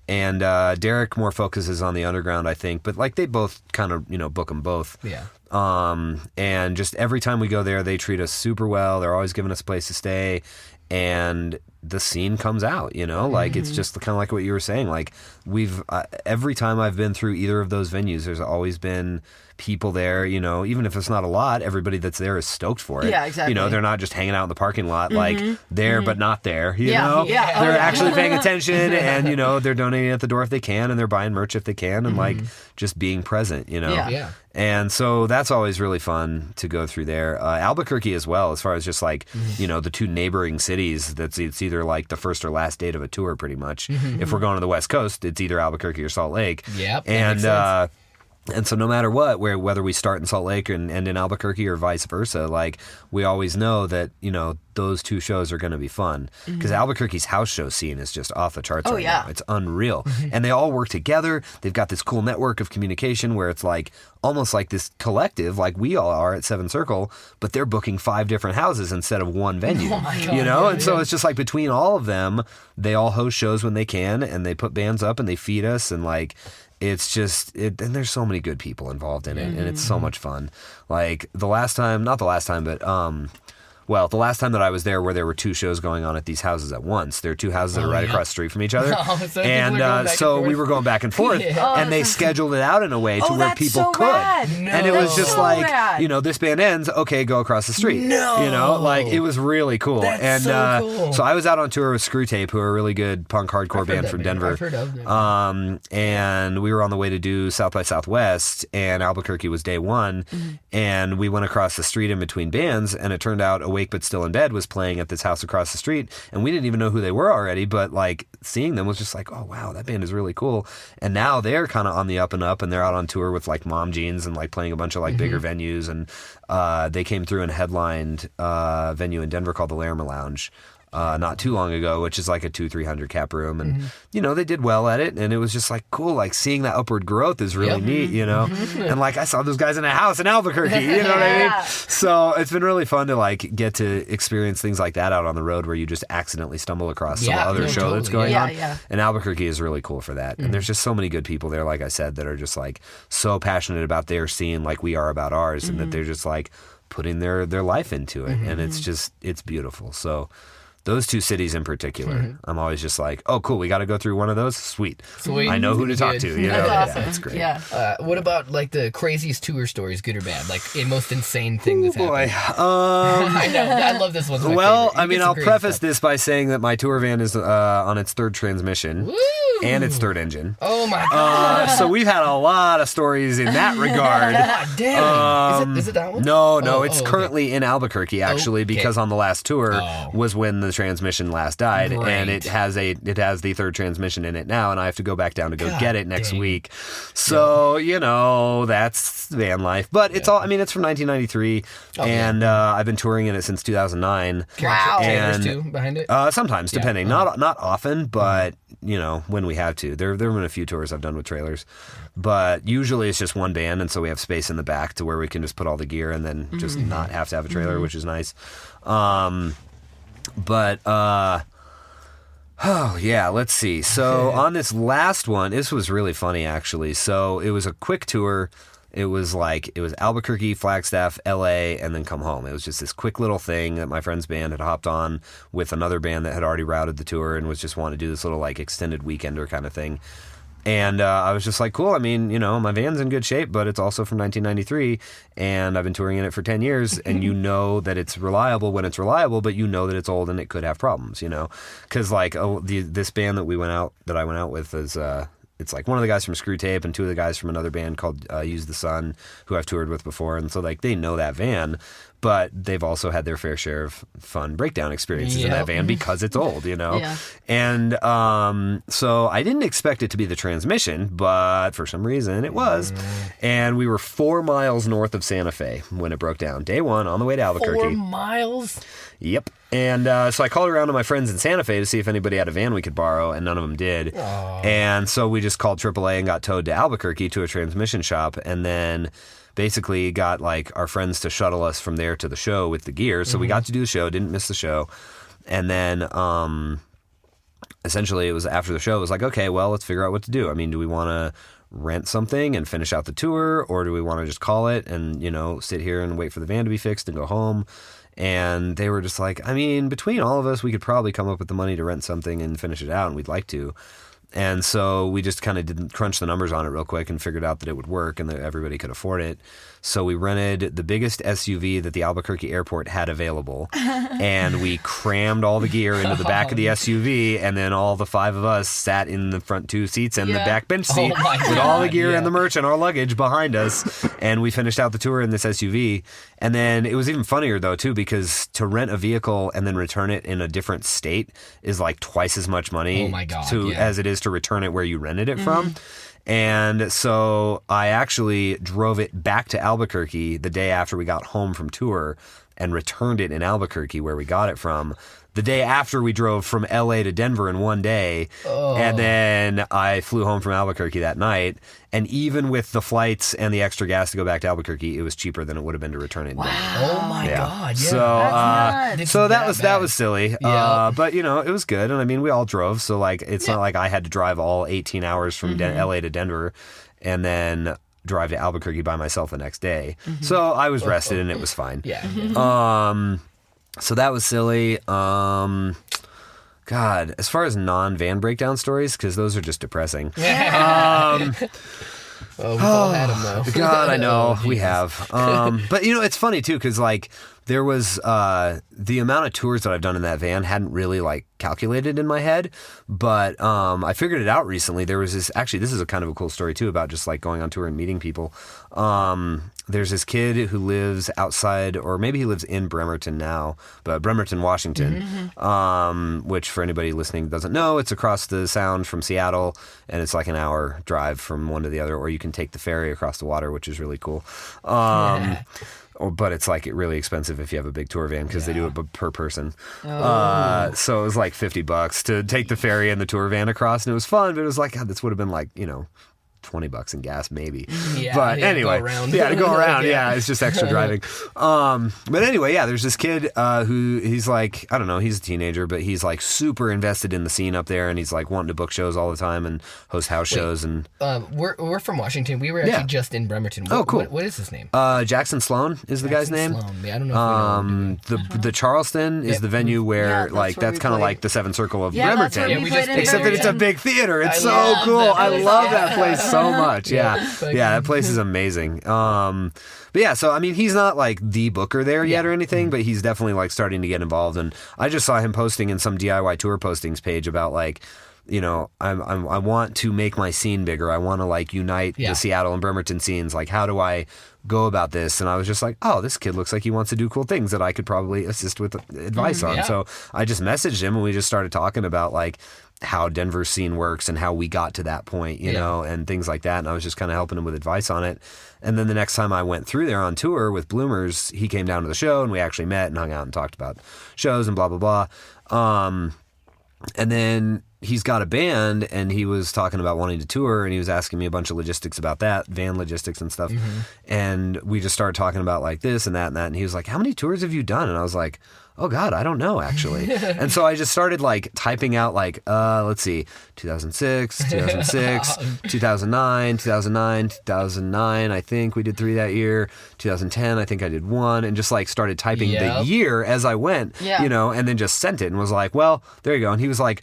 And Derek more focuses on the Underground, I think, but like they both kind of book them both. Yeah. And just every time we go there, they treat us super well. They're always giving us a place to stay, and the scene comes out, like it's just kind of like what you were saying. Like we've every time I've been through either of those venues, there's always been people there, even if it's not a lot, everybody that's there is stoked for it. Yeah, exactly. They're not just hanging out in the parking lot, like there but not there, Yeah. They're actually paying attention and, they're donating at the door if they can and they're buying merch if they can and like just being present, Yeah. And so that's always really fun to go through there. Albuquerque as well, as far as just like, the two neighboring cities, it's either like the first or last date of a tour pretty much. If we're going to the West Coast, it's either Albuquerque or Salt Lake. Yep. And so no matter what, whether we start in Salt Lake and end in Albuquerque or vice versa, like we always know that, those two shows are going to be fun because Albuquerque's house show scene is just off the charts right now. It's unreal. And they all work together. They've got this cool network of communication where it's like almost like this collective, like we all are at Seven Circle, but they're booking 5 different houses instead of one venue, Oh my God. And so it's just like between all of them, they all host shows when they can and they put bands up and they feed us and like, it's just, and there's so many good people involved in it, and it's so much fun. Like the last time that I was there where there were 2 shows going on at these houses at once. There are 2 houses that are right across the street from each other. So we were going back and forth, and they scheduled it out in a way to where people could. Rad. And it was just like, this band ends, okay, go across the street. Like it was really cool. That's so cool. So I was out on tour with Screwtape, who are a really good punk hardcore band from Denver. I've heard of them. And we were on the way to do South by Southwest, and Albuquerque was day 1, and we went across the street in between bands, and it turned out Awake But Still in Bed was playing at this house across the street, and we didn't even know who they were already, but like seeing them was just like, oh wow, that band is really cool. And now they're kind of on the up and up, and they're out on tour with like Mom Jeans and like playing a bunch of like bigger venues, and they came through and headlined a venue in Denver called the Larimer Lounge not too long ago, which is like a 200-300 cap room, and they did well at it, and it was just like cool, like seeing that upward growth is really neat, and like I saw those guys in a house in Albuquerque, you know what I mean? So it's been really fun to like get to experience things like that out on the road where you just accidentally stumble across some other show that's going on. And Albuquerque is really cool for that, and there's just so many good people there, like I said, that are just like so passionate about their scene like we are about ours, and that they're just like putting their life into it, and it's beautiful. So those 2 cities in particular, I'm always just like, oh, cool, we got to go through one of those? Sweet. I know who to talk to. That's awesome. It's great. Yeah. What about like the craziest tour stories, good or bad? Like a most insane thing that's happened. I know. I love this one. I'll preface this by saying that my tour van is on its 3rd transmission. Woo! And its 3rd engine. Oh my God. So we've had a lot of stories in that regard. God damn. Is it that one? No, it's currently in Albuquerque actually, Okay. because on the last tour was when the transmission last died, and it has the 3rd transmission in it now, and I have to go back down to go get it next week. So that's van life, but it's all. I mean, it's from 1993, and I've been touring in it since 2009. Wow. Trailers too behind it. Sometimes, depending, not often, but when we have to. There have been a few tours I've done with trailers, but usually it's just one band, and so we have space in the back to where we can just put all the gear and then just not have to have a trailer, which is nice. Let's see. So on this last one, this was really funny actually. So it was a quick tour. It was Albuquerque, Flagstaff, LA, and then come home. It was just this quick little thing that my friend's band had hopped on with another band that had already routed the tour and was just wanting to do this little like extended weekender kind of thing. And I was just like, cool. I mean, my van's in good shape, but it's also from 1993, and I've been touring in it for 10 years, and you know that it's reliable when it's reliable, but you know that it's old and it could have problems, because like this band that I went out with is it's like one of the guys from Screwtape and 2 of the guys from another band called Use the Sun, who I've toured with before, and so like they know that van. but they've also had their fair share of fun breakdown experiences in that van because it's old, you know? Yeah. And so I didn't expect it to be the transmission, but for some reason it was. And we were 4 miles north of Santa Fe when it broke down. Day one, on the way to Albuquerque. 4 miles? Yep. And so I called around to my friends in Santa Fe to see if anybody had a van we could borrow, and none of them did. Aww. And so we just called AAA and got towed to Albuquerque to a transmission shop, and then basically got like our friends to shuttle us from there to the show with the gear. So we got to do the show, didn't miss the show. And then essentially it was after the show, it was like, okay, well, let's figure out what to do. I mean, do we want to rent something and finish out the tour, or do we want to just call it and, you know, sit here and wait for the van to be fixed and go home? And they were just like, I mean, between all of us, we could probably come up with the money to rent something and finish it out, and we'd like to. And so we just kind of didn't crunch the numbers on it real quick and figured out that it would work and that everybody could afford it. So we rented the biggest SUV that the Albuquerque airport had available, and we crammed all the gear into the back of the SUV, and then all the 5 of us sat in the front 2 seats and the back bench seat with all the gear and the merch and our luggage behind us. And we finished out the tour in this SUV. And then it was even funnier, though, too, because to rent a vehicle and then return it in a different state is like twice as much money as it is to return it where you rented it from. And so I actually drove it back to Albuquerque the day after we got home from tour and returned it in Albuquerque where we got it from. The day after we drove from LA to Denver in one day. And then I flew home from Albuquerque that night. And even with the flights and the extra gas to go back to Albuquerque, it was cheaper than it would have been to return it in Denver. Oh my God! Yeah. So that was silly. But you know, it was good. And I mean, we all drove, so like it's not like I had to drive all 18 hours from LA to Denver and then drive to Albuquerque by myself the next day. So I was rested and it was fine. So that was silly. God, as far as non-van breakdown stories, because those are just depressing. We've all had them, though. God, I know. We have. But, you know, it's funny, too, because, like, there was the amount of tours that I've done in that van hadn't really, like, calculated in my head. But I figured it out recently. There was this, actually, this is a kind of a cool story, too, about just, like, going on tour and meeting people. There's this kid who lives outside, or maybe he lives in Bremerton now, but Bremerton, Washington, which for anybody listening doesn't know, it's across the sound from Seattle, and it's like an hour drive from one to the other, or you can take the ferry across the water, which is really cool. But it's like really expensive if you have a big tour van because they do it per person. So it was like $50 to take the ferry and the tour van across, and it was fun, but it was like, God, this would have been like, you know, $20 in gas maybe. But anyway, to go around. It's just extra driving. But anyway, there's this kid who he's like, I don't know, he's a teenager, but he's like super invested in the scene up there, and he's like wanting to book shows all the time and host house shows. And we're from Washington. We were actually just in Bremerton. Cool. What is his name? Jackson Sloan is the guy's name. Sloan. I don't know if we know the Charleston is the venue where like that's kind of like the Seventh Circle of Bremerton, except that it's a big theater. It's so cool. I love that place so much. That place is amazing. But yeah, so I mean, he's not like the booker there yet or anything, but he's definitely like starting to get involved. And I just saw him posting in some DIY tour postings page about like, you know, I want to make my scene bigger. I want to like unite the Seattle and Bremerton scenes. Like, how do I go about this? And I was just like, oh, this kid looks like he wants to do cool things that I could probably assist with advice on. So I just messaged him and we just started talking about like how Denver's scene works and how we got to that point, you know, and things like that. And I was just kind of helping him with advice on it. And then the next time I went through there on tour with Bloomers, he came down to the show and we actually met and hung out and talked about shows and blah, blah, blah. And then he's got a band and he was talking about wanting to tour and he was asking me a bunch of logistics about that, van logistics and stuff. And we just started talking about like this and that and that. And he was like, how many tours have you done? And I was like, oh God, I don't know actually. And so I just started like typing out like, let's see, 2006, 2009, 2009, I think we did 3 that year. 2010, I think I did 1, and just like started typing the year as I went, you know, and then just sent it and was like, well, there you go. And he was like,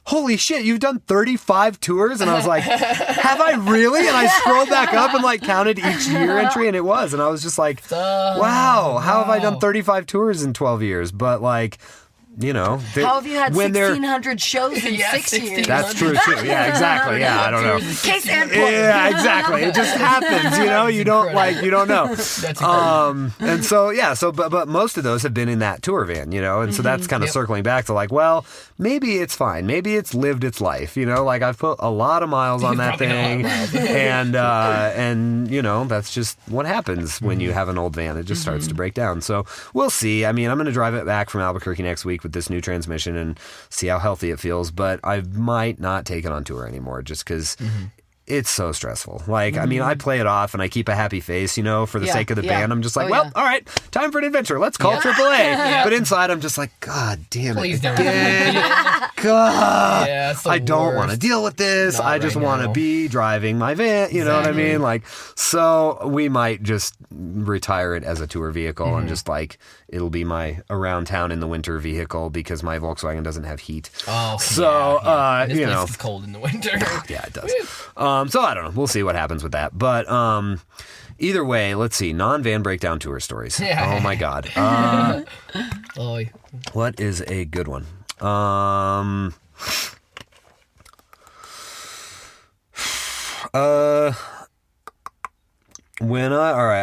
holy shit, you've done 35 tours? And I was like, have I really? And I scrolled back up and like counted each year entry, and it was. And I was just like, wow, how have I done 35 tours in 12 years? But like, you know, how have you had when 1,600 shows in 6 years? That's true too. Yeah, exactly. Yeah, I don't know. Case in point. Yeah, exactly. It just happens, you know. You don't you don't know. That's incredible. And so but most of those have been in that tour van, you know, and so that's kind of circling back to like, well, maybe it's fine. Maybe it's lived its life, you know. Like I've put a lot of miles on that thing, and you know, that's just what happens when you have an old van. It just starts to break down. So we'll see. I mean, I'm going to drive it back from Albuquerque next week with this new transmission and see how healthy it feels, but I might not take it on tour anymore just because it's so stressful. Like, I mean, I play it off and I keep a happy face, you know, for the sake of the band. I'm just like, all right, time for an adventure. Let's call AAA. But inside, I'm just like, God damn it. Please don't. God. Yeah, it's the I don't worst. want to deal with this. Not I just right want to now. be driving my van. You know what I mean? Like, so we might just retire it as a tour vehicle and just like, it'll be my around town in the winter vehicle because my Volkswagen doesn't have heat. Oh, So, this you place know. is cold in the winter. Yeah, it does. So I don't know. We'll see what happens with that. But either way, let's see. Non-van breakdown tour stories. Yeah. Oh my God. Oh, What is a good one? All right,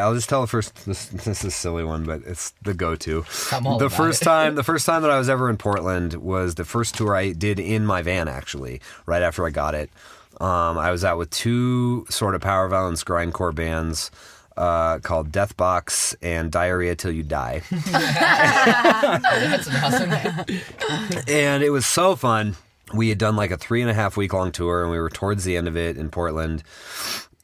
I'll just tell the first. This is a silly one, but it's the go-to. I'm all The about first it. time that I was ever in Portland was the first tour I did in my van. Actually, right after I got it, I was out with two sort of power violence grindcore bands called Deathbox and Diarrhea Till You Die, that's awesome. and it was so fun. We had done like a 3.5 week long tour, and we were towards the end of it in Portland.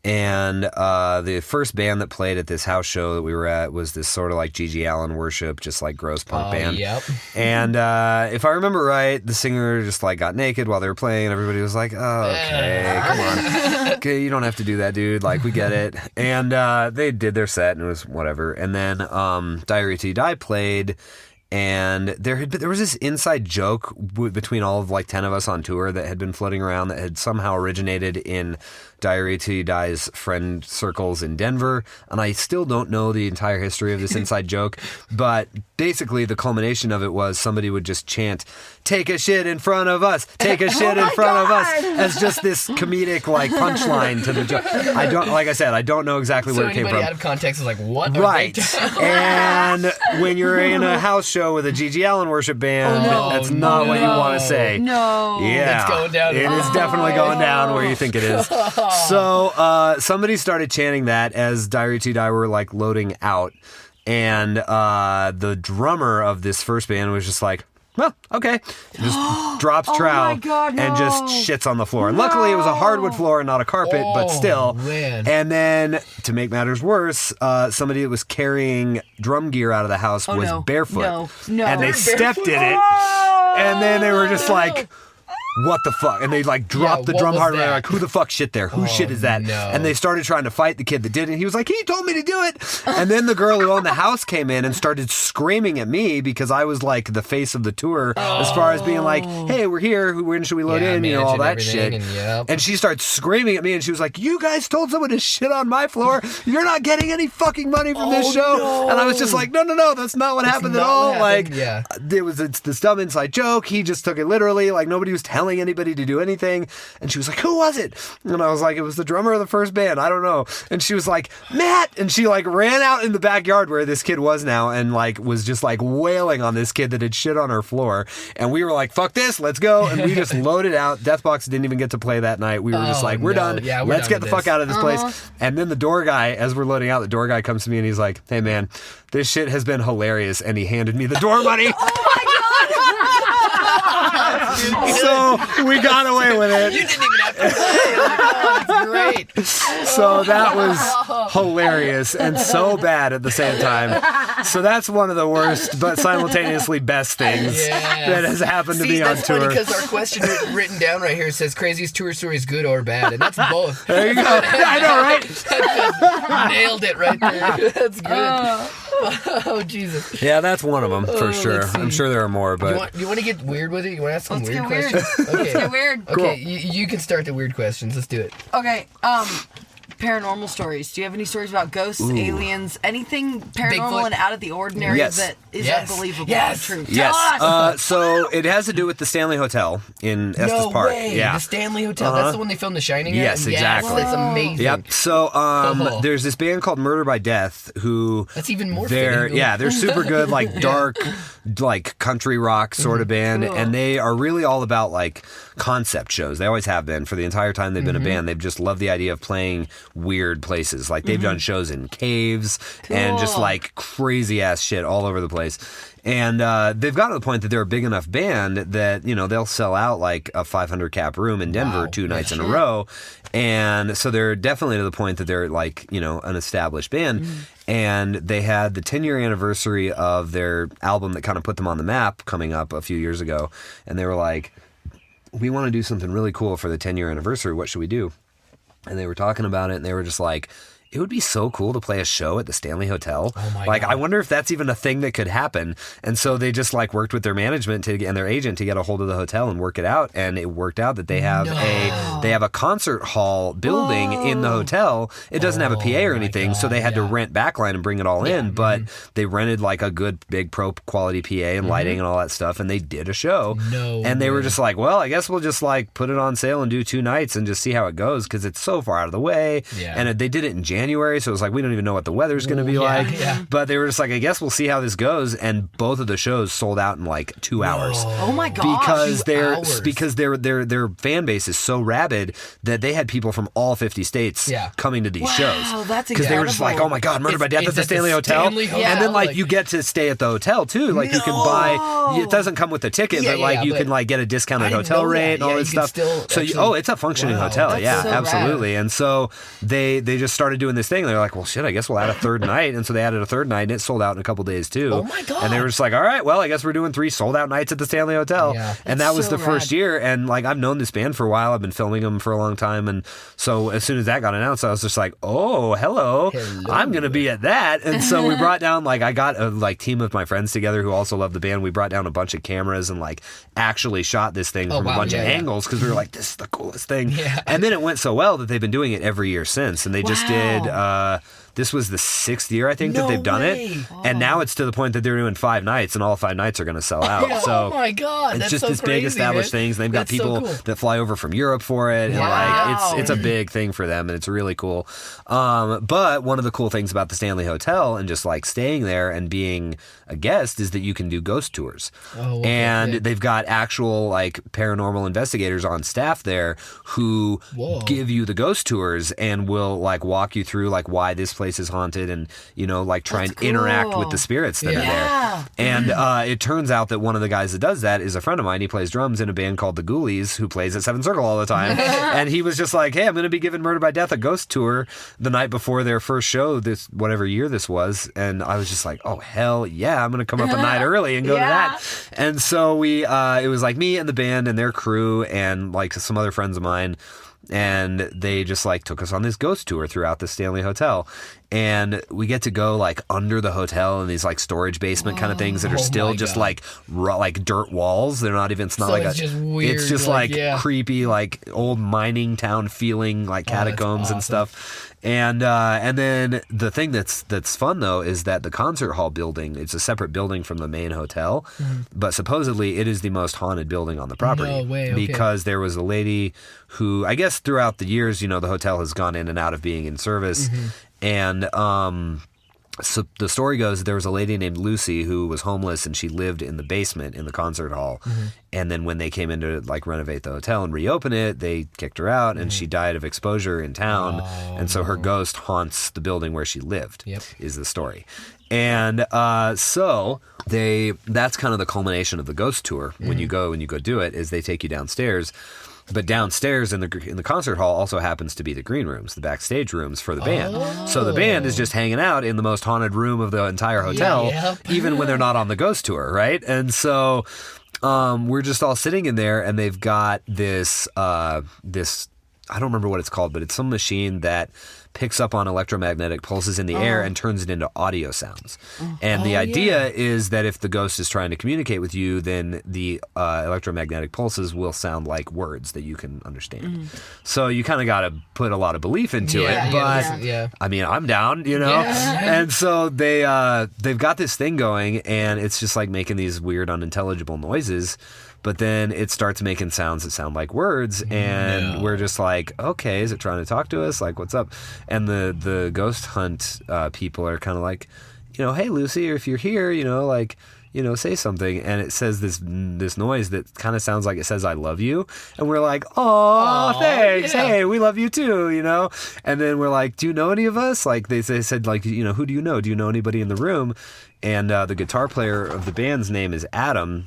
And the first band that played at this house show that we were at was this sort of like G.G. Allen worship, just like gross punk band. Yep. And if I remember right, the singer just like got naked while they were playing, and everybody was like, "Oh, okay, come on, okay, you don't have to do that, dude. Like, we get it." And they did their set, and it was whatever. And then Diarrhea Till You Die played. And there was this inside joke between all of like 10 of us on tour that had been floating around that had somehow originated in Diarrhea Till You Die's friend circles in Denver. And I still don't know the entire history of this inside joke, but basically the culmination of it was somebody would just chant, "Take a shit in front of us, take a shit in front of us," as just this comedic like punchline to the joke. I don't know exactly where it came anybody from. out of context is like, what? Right. And when you're in a house show with a G.G. Allen worship band, that's not what you want to say. No. Yeah. It's going down. It is definitely going down where you think it is. So somebody started chanting that as Diarrhea Till You Die were like loading out. And the drummer of this first band was just like, "Well, okay." Just drops trowel my God, and just shits on the floor. And luckily it was a hardwood floor and not a carpet, but still. Man. And then to make matters worse, somebody that was carrying drum gear out of the house was barefoot. No. And they stepped in it. And then they were just like, "What the fuck?" And they like dropped the what drum was hardware. that? Like, "Who the fuck shit there? Whose shit is that?" no. And they started trying to fight the kid that did it. He was like, "He told me to do it." And then the girl who owned the house came in and started screaming at me because I was like the face of the tour as far as being like, "Hey, we're here. When should we load in?" You know, all that shit. And she started screaming at me and she was like, "You guys told someone to shit on my floor. You're not getting any fucking money from this show." No. And I was just like, no, that's not what happened at not all. what Like, happened, it's this dumb inside joke. He just took it literally. Like, nobody was telling anybody to do anything. And she was like, "Who was it?" And I was like, "It was the drummer of the first band. I don't know." And she was like, "Matt!" And she like ran out in the backyard where this kid was now and like was just like wailing on this kid that had shit on her floor. And we were like, "Fuck this, let's go." And we just loaded out. Deathbox didn't even get to play that night. We were just like, "We're done. Yeah, let's get the fuck out of this place." Uh-huh. And then the door guy, as we're loading out, the door guy comes to me and he's like, "Hey man, this shit has been hilarious." And he handed me the door money. So we got away with it. You didn't even have to play. Oh, that's great. So that was hilarious and so bad at the same time. So that's one of the worst, but simultaneously best things that has happened to me on that's tour. funny because our question written down right here says craziest tour stories, good or bad, and that's both. There you go. I know, right? Nailed it right there. That's good. Oh, Jesus. Yeah, that's one of them for sure. let's see. I'm sure there are more, but You want to get weird with it? You want to ask some Let's weird get weird. questions? Okay. Let's get weird. Okay, you can start the weird questions. Let's do it. Okay, paranormal stories? Do you have any stories about ghosts, aliens, anything paranormal Bigfoot. and out of the ordinary that is unbelievable? Yes. True. Yes. So it has to do with the Stanley Hotel in Estes No Park. way. Yeah. The Stanley Hotel. That's the one they filmed The Shining at? Yes, exactly. That's amazing. Yep. So there's this band called Murder by Death who That's even more they're fitting. they're super good, like dark, like country rock sort of band, and they are really all about like concept shows. They always have been for the entire time they've been a band. They've just loved the idea of playing weird places. Like they've done shows in caves and just like crazy ass shit all over the place. And they've gotten to the point that they're a big enough band that, you know, they'll sell out like a 500 cap room in Denver 2 nights in a row. And so they're definitely to the point that they're like, you know, an established band. And they had the 10-year anniversary of their album that kind of put them on the map coming up a few years ago. And they were like, we want to do something really cool for the 10-year anniversary. What should we do? And they were talking about it, and they were just like, it would be so cool to play a show at the Stanley Hotel. Oh my God. I wonder if that's even a thing that could happen. And so they just like worked with their management and their agent to get a hold of the hotel and work it out. And it worked out that they have a concert hall building in the hotel. It doesn't have a PA or anything, so they had to rent backline and bring it all in. But they rented like a good big pro quality PA and lighting and all that stuff, and they did a show. And they were just like, well, I guess we'll just like put it on sale and do 2 nights and just see how it goes because it's so far out of the way. And they did it in January, so it was like we don't even know what the weather's going to be like. But they were just like, I guess we'll see how this goes, and both of the shows sold out in like 2 hours. Oh my gosh. Because their fan base is so rabid that they had people from all 50 states coming to these shows. That's because they were just like, oh my God, Murder by Death at the Stanley Hotel. And then like you get to stay at the hotel too. Like you can buy, it doesn't come with the ticket, but like you can like get a discounted hotel rate and all this stuff. So it's a functioning hotel. That's so absolutely. And so they just started doing this thing. They're like, well, shit, I guess we'll add a third night. And so they added a third night, and it sold out in a couple days too. Oh my God. And they were just like, all right, well, I guess we're doing 3 sold out nights at the Stanley Hotel. And that was the first year. And like I've known this band for a while. I've been filming them for a long time. And so as soon as that got announced, I was just like, oh, hello. I'm gonna be at that. And so we brought down like I got a like team of my friends together who also love the band. We brought down a bunch of cameras and like actually shot this thing from a bunch of angles because we were like, this is the coolest thing. And then it went so well that they've been doing it every year since. And they just did this was the 6th year, I think, that they've done it. And now it's to the point that they're doing 5 nights, and all 5 nights are going to sell out. So oh my God, it's that's just so this crazy, big established man. things. They've got That's so people cool. that fly over from Europe for it, and like it's a big thing for them, and it's really cool. But one of the cool things about the Stanley Hotel and just like staying there and being a guest is that you can do ghost tours. And they've got actual like paranormal investigators on staff there who give you the ghost tours and will like walk you through like why this place is haunted and, you know, like try and interact with the spirits that are there. And it turns out that one of the guys that does that is a friend of mine. He plays drums in a band called the Ghoulies, who plays at Seven Circle all the time. And he was just like, hey, I'm going to be giving Murder by Death a ghost tour the night before their first show, this whatever year this was. And I was just like, oh, hell yeah, I'm going to come up a night early and go to that. And so we, it was like me and the band and their crew and like some other friends of mine. And they just like took us on this ghost tour throughout the Stanley Hotel. And we get to go like under the hotel in these like storage basement kind of things that are still just like like dirt walls. They're not even, it's not like it's just weird. It's just like creepy, like old mining town feeling, like catacombs and stuff. And then the thing that's fun though is that the concert hall building, it's a separate building from the main hotel, but supposedly it is the most haunted building on the property. No way, okay. Because there was a lady who, I guess throughout the years, you know, the hotel has gone in and out of being in service. And so the story goes there was a lady named Lucy who was homeless, and she lived in the basement in the concert hall. And then when they came in to like renovate the hotel and reopen it, they kicked her out, and she died of exposure in town. And so her ghost haunts the building where she lived, is the story. And so that's kind of the culmination of the ghost tour. When you go do it, is they take you downstairs. But downstairs in the concert hall also happens to be the green rooms, the backstage rooms for the band. So the band is just hanging out in the most haunted room of the entire hotel, even when they're not on the ghost tour, right? And so we're just all sitting in there, and they've got this I don't remember what it's called, but it's some machine that picks up on electromagnetic pulses in the air and turns it into audio sounds. And the idea is that if the ghost is trying to communicate with you, then the electromagnetic pulses will sound like words that you can understand. So you kind of got to put a lot of belief into it. But I mean, I'm down, you know? And so they've got this thing going, and it's just like making these weird, unintelligible noises. But then it starts making sounds that sound like words, and we're just like, okay, is it trying to talk to us? Like, what's up? And the ghost hunt people are kind of like, you know, hey, Lucy, if you're here, you know, like, you know, say something. And it says this noise that kind of sounds like it says, I love you. And we're like, oh, thanks. Yeah. Hey, we love you too, you know? And then we're like, do you know any of us? Like, they said, like, you know, who do you know? Do you know anybody in the room? And the guitar player of the band's name is Adam.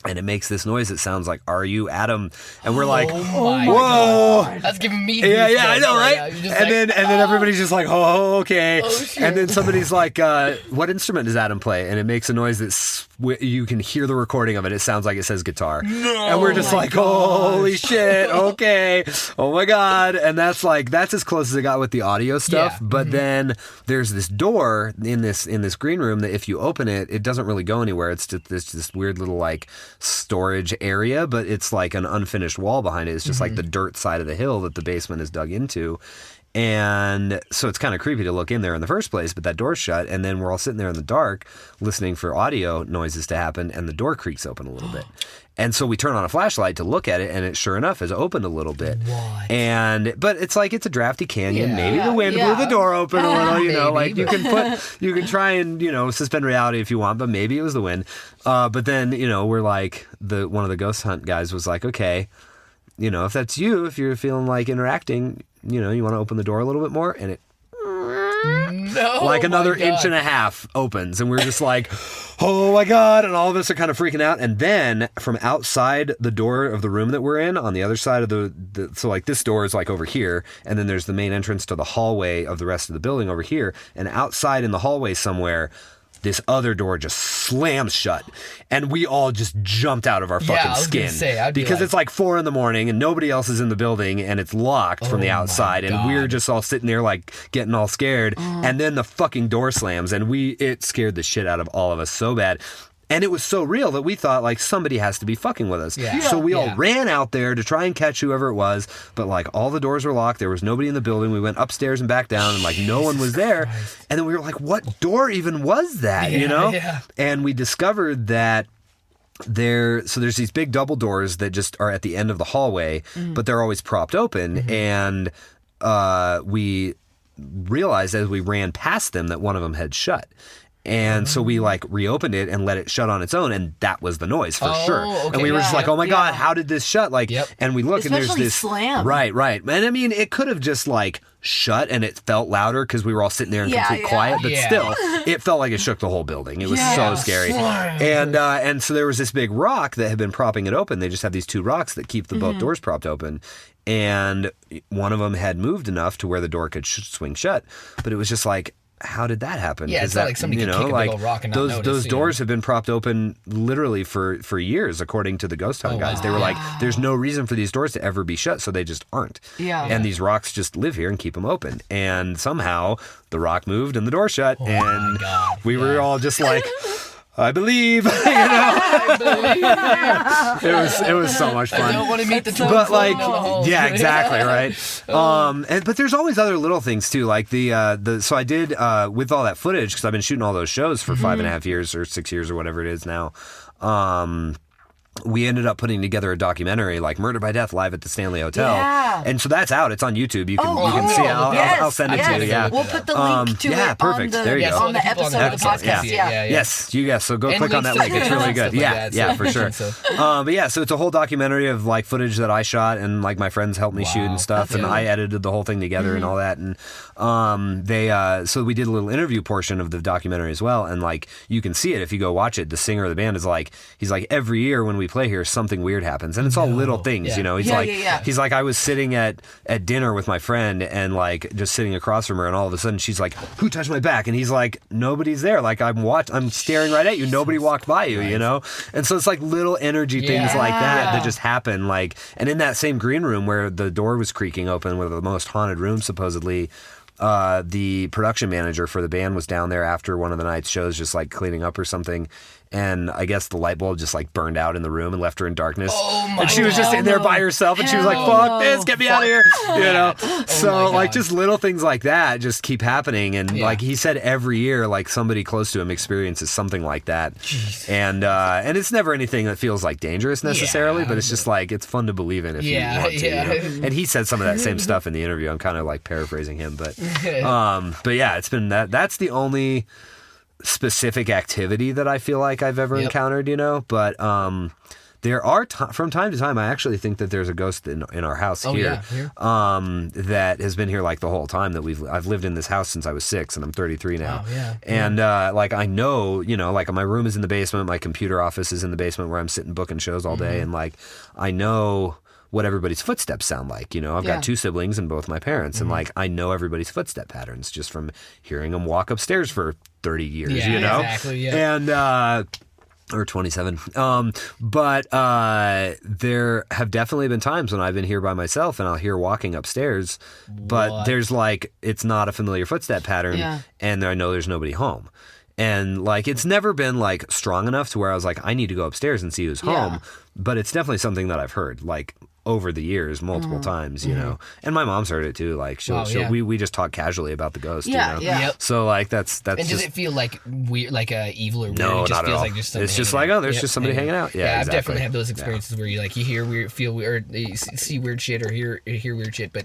And it makes this noise that sounds like, are you Adam? And we're like, whoa. God. That's giving me yeah, I know, right? And then everybody's just like, oh, okay. And then somebody's like, what instrument does Adam play? And it makes a noise that's, you can hear the recording of it. It sounds like it says guitar. No, and we're just like, holy shit, okay. Oh my God. And that's as close as it got with the audio stuff. Yeah. But then there's this door in this green room that if you open it, it doesn't really go anywhere. It's just this weird little like storage area, but it's like an unfinished wall behind it. It's just like the dirt side of the hill that the basement is dug into. And so it's kind of creepy to look in there in the first place, but that door's shut, and then we're all sitting there in the dark listening for audio noises to happen, and the door creaks open a little bit. And so we turn on a flashlight to look at it, and it sure enough has opened a little bit. What? But it's like it's a drafty canyon. Maybe the wind blew the door open a little, you know, like you can try and, you know, suspend reality if you want, but maybe it was the wind. But then, you know, we're like, one of the ghost hunt guys was like, okay, you know, if that's you, if you're feeling like interacting, you know, you want to open the door a little bit more, and it like another inch and a half opens, and we're just like, oh my God, and all of us are kind of freaking out. And then from outside the door of the room that we're in, on the other side of the so like this door is like over here, and then there's the main entrance to the hallway of the rest of the building over here, and outside in the hallway somewhere, this other door just slams shut, and we all just jumped out of our fucking skin because it's like 4 a.m. and nobody else is in the building, and it's locked from the outside, and we're just all sitting there like getting all scared, and then the fucking door slams, and it scared the shit out of all of us so bad. And it was so real that we thought, like, somebody has to be fucking with us. Yeah. So we all ran out there to try and catch whoever it was, but, like, all the doors were locked. There was nobody in the building. We went upstairs and back down, and, like, no one was there. Christ. And then we were like, what door even was that, you know? Yeah. And we discovered that there's these big double doors that just are at the end of the hallway, but they're always propped open. And we realized as we ran past them that one of them had shut. And so we like reopened it and let it shut on its own, and that was the noise for sure. Okay, and we were just like, "Oh my God, how did this shut?" Like, and we look, especially and there's this slam. Right. And I mean, it could have just like shut, and it felt louder because we were all sitting there in complete quiet. But still, it felt like it shook the whole building. It was so scary. And so there was this big rock that had been propping it open. They just have these 2 rocks that keep the both doors propped open. And one of them had moved enough to where the door could swing shut, but it was just like, how did that happen? Yeah, it's not like somebody could kick a big old rock and not notice. Those doors have been propped open literally for years, according to the ghost hunt guys. Wow. They were like, there's no reason for these doors to ever be shut, so they just aren't. Yeah. And these rocks just live here and keep them open. And somehow the rock moved and the door shut, and we were all just like, I believe, you know. I believe. It was so much fun. I don't want to meet the toad, but like, yeah, exactly, right. But there's always other little things too, like so I did with all that footage, because I've been shooting all those shows for 5.5 years or 6 years or whatever it is now. We ended up putting together a documentary, like Murder by Death live at the Stanley Hotel. Yeah. And so that's out. It's on YouTube. You can see it. I'll send it to you. Yeah. We'll put the link to it perfect. on there you go. On the episode of the podcast. Yes. So go click on that link. It's really good. Yeah, for sure. But yeah, so it's a whole documentary of like footage that I shot, and like my friends helped me shoot and stuff, and I edited the whole thing together and all that. And so we did a little interview portion of the documentary as well, and like you can see it if you go watch it. The singer of the band is like, he's like, every year when we we play here, something weird happens. And it's all little things, you know. He's he's like, I was sitting at dinner with my friend and like just sitting across from her, and all of a sudden she's like, who touched my back? And he's like, nobody's there. Like I'm staring right at you. Nobody walked by you, you know? And so it's like little energy things like that just happen. Like, and in that same green room where the door was creaking open, with the most haunted room supposedly, the production manager for the band was down there after one of the night's shows, just like cleaning up or something. And I guess the light bulb just like burned out in the room and left her in darkness. And she was just in there by herself, and she was like, fuck this, get me out of here. You know? So like just little things like that just keep happening. And like he said, every year, like somebody close to him experiences something like that. Jeez. And it's never anything that feels like dangerous necessarily, but it's just like, it's fun to believe in if you want to. You know? And he said some of that same stuff in the interview. I'm kind of like paraphrasing him, but yeah, it's been that's the only specific activity that I feel like I've ever encountered, you know, but there are from time to time I actually think that there's a ghost in our house here. That has been here like the whole time that I've lived in this house since I was 6, and I'm 33 now. And like I know, you know, like my room is in the basement, my computer office is in the basement where I'm sitting booking shows all day, and like I know what everybody's footsteps sound like. You know, I've got 2 siblings and both my parents, and like I know everybody's footstep patterns just from hearing them walk upstairs for 30 years, you know? Exactly, and or 27. But there have definitely been times when I've been here by myself and I'll hear walking upstairs, but there's like, it's not a familiar footstep pattern, and I know there's nobody home. And like, it's never been like strong enough to where I was like, I need to go upstairs and see who's home. But it's definitely something that I've heard like over the years, multiple times, you know. And my mom's heard it too. Like we just talk casually about the ghost. You know? So like that's. And does it feel like weird, like evil or weird? No, it just not feels at all. like just it's just like, oh, there's just somebody hanging out. Yeah, I've exactly. definitely had those experiences where you like you hear weird, feel weird, you see weird shit or hear weird shit, but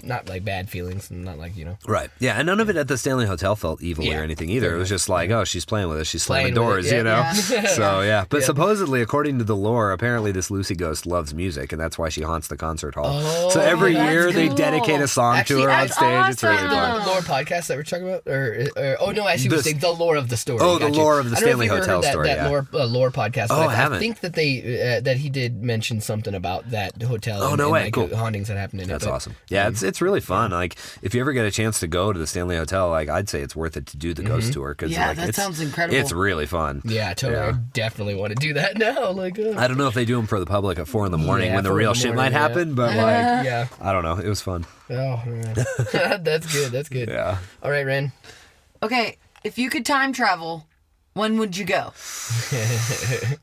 not like bad feelings, and not like, you know. Right. Yeah, and none of it at the Stanley Hotel felt evil or anything either. It was just like, oh, she's playing with us. She's slamming doors, you know? So, yeah. But supposedly, according to the lore, apparently this Lucy ghost loves music, and that's why she haunts the concert hall. So every year they dedicate a song to her on stage. Awesome. It's really fun. The lore podcast that we're talking about? Or no, actually, we're saying the lore of the story. Oh, the lore of the Stanley Hotel story, that lore podcast. Oh, I haven't. I think that that he did mention something about that hotel and way. Cool. hauntings that happened in it. That's awesome. Yeah, it's really fun. Like, if you ever get a chance to go to the Stanley Hotel, like I'd say it's worth it to do the ghost tour, because that sounds incredible. It's really fun. Yeah, totally. I definally want to do that now. Like, I don't know if they do them for the public at 4 a.m. when the real shit might happen, but like, I don't know. It was fun. Oh, man. That's good. That's good. Yeah. All right, Ren. Okay, if you could time travel, when would you go?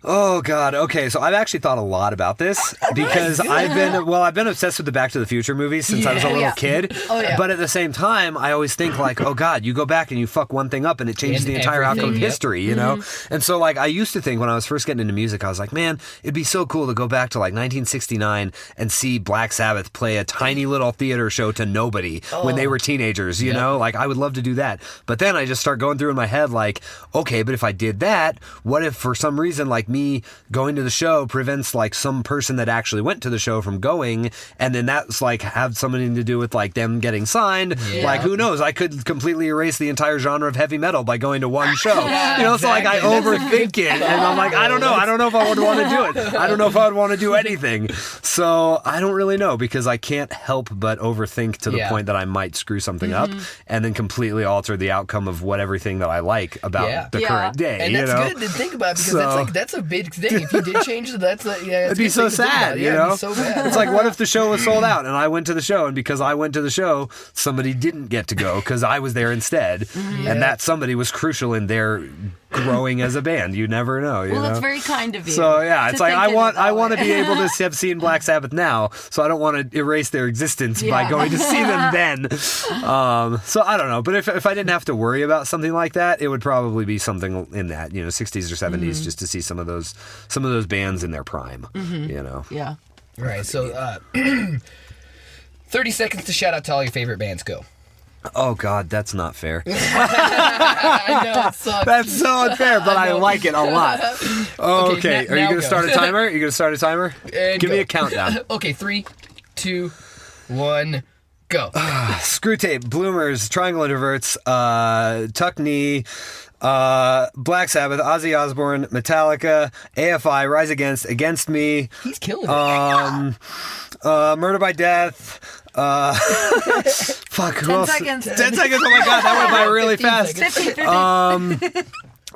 Oh, God. Okay, so I've actually thought a lot about this because I've been obsessed with the Back to the Future movies since I was a little kid. But at the same time, I always think like, oh, God, you go back and you fuck one thing up and it changes the entire outcome of history, you know? And so like I used to think when I was first getting into music, I was like, man, it'd be so cool to go back to like 1969 and see Black Sabbath play a tiny little theater show to nobody when they were teenagers, you know? Like I would love to do that. But then I just start going through in my head like, okay, but if I did that, what if for some reason like me going to the show prevents like some person that actually went to the show from going, and then that's like have something to do with like them getting signed? Like who knows, I could completely erase the entire genre of heavy metal by going to one show. You know, so like I overthink it, and I'm like, I don't know if I would want to do it. I don't know if I would want to do anything. So I don't really know, because I can't help but overthink to the point that I might screw something up and then completely alter the outcome of what everything that I like about the current day. And that's good to think about, because that's a big thing. If you did change it, it'd be so sad, you know? It'd be so bad. It's like, what if the show was sold out and I went to the show, and because I went to the show, somebody didn't get to go because I was there instead, and that somebody was crucial in their growing as a band. You never know. You know? It's very kind of you. So yeah, it's like I want to be able to have seen Black Sabbath now, so I don't want to erase their existence by going to see them then. So I don't know, but if I didn't have to worry about something like that, it would probably be something in that 60s or 70s, just to see some of those bands in their prime. You know. Yeah. All right. So 30 seconds to shout out to all your favorite bands. Go. Oh, God, that's not fair. I know, it sucks. That's so unfair, but I like it a lot. Okay, are you going to start a timer? Are you going to start a timer? Give me a countdown. Okay, 3, 2, 1, go. Screwtape, Bloomers, Triangle Introverts, Tuck Knee, Black Sabbath, Ozzy Osbourne, Metallica, AFI, Rise Against Me. He's killing it. Murder by Death. Fuck, who 10 else? seconds. 10 seconds. Oh my god, that went by really 15 fast. seconds.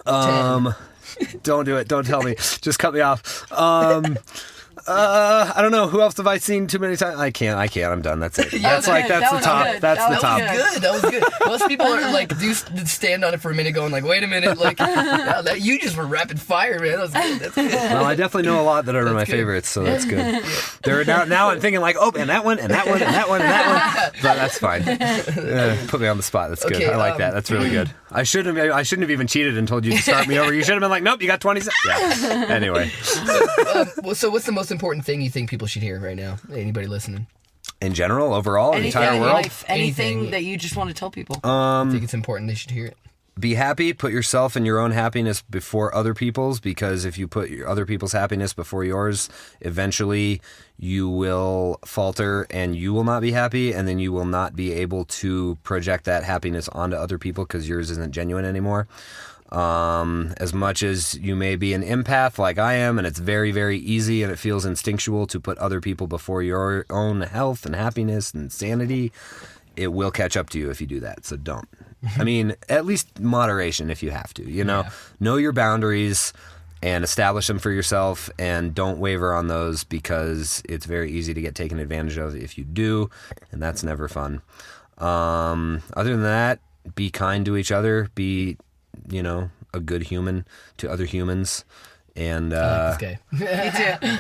50. Don't do it. Don't tell me. Just cut me off. I don't know. Who else have I seen too many times? I can't. I'm done. That's it. That's was like, good. that's That the was top. good. That's That the was top. good. That was good. Most people are like do stand on it for a minute, going like, "Wait a minute!" Like, no, that you just were rapid fire, man. That was good. That's good. Well, I definitely know a lot that are my good. favorites, so that's good. There now I'm thinking like, oh, and that one, and that one, and that one, and that one. But that's fine. Put me on the spot. That's good. Okay, I like that. That's really good. I shouldn't have even cheated and told you to start me over. You should have been like, nope, you got 20 seconds. Yeah. Anyway. So what's the most important thing you think people should hear right now? Anybody listening? In general, overall, the Anything entire in world. life, anything Anything. that you just want to tell people. I think it's important they should hear it. Be happy. Put yourself and your own happiness before other people's, because if you put other people's happiness before yours, eventually you will falter and you will not be happy, and then you will not be able to project that happiness onto other people because yours isn't genuine anymore. As much as you may be an empath like I am, and it's very, very easy and it feels instinctual to put other people before your own health and happiness and sanity, it will catch up to you if you do that. So don't. I mean, at least moderation if you have to, Yeah. Know your boundaries and establish them for yourself, and don't waver on those, because it's very easy to get taken advantage of if you do, and that's never fun. Other than that, be kind to each other, be, a good human to other humans. And, I like this guy. Me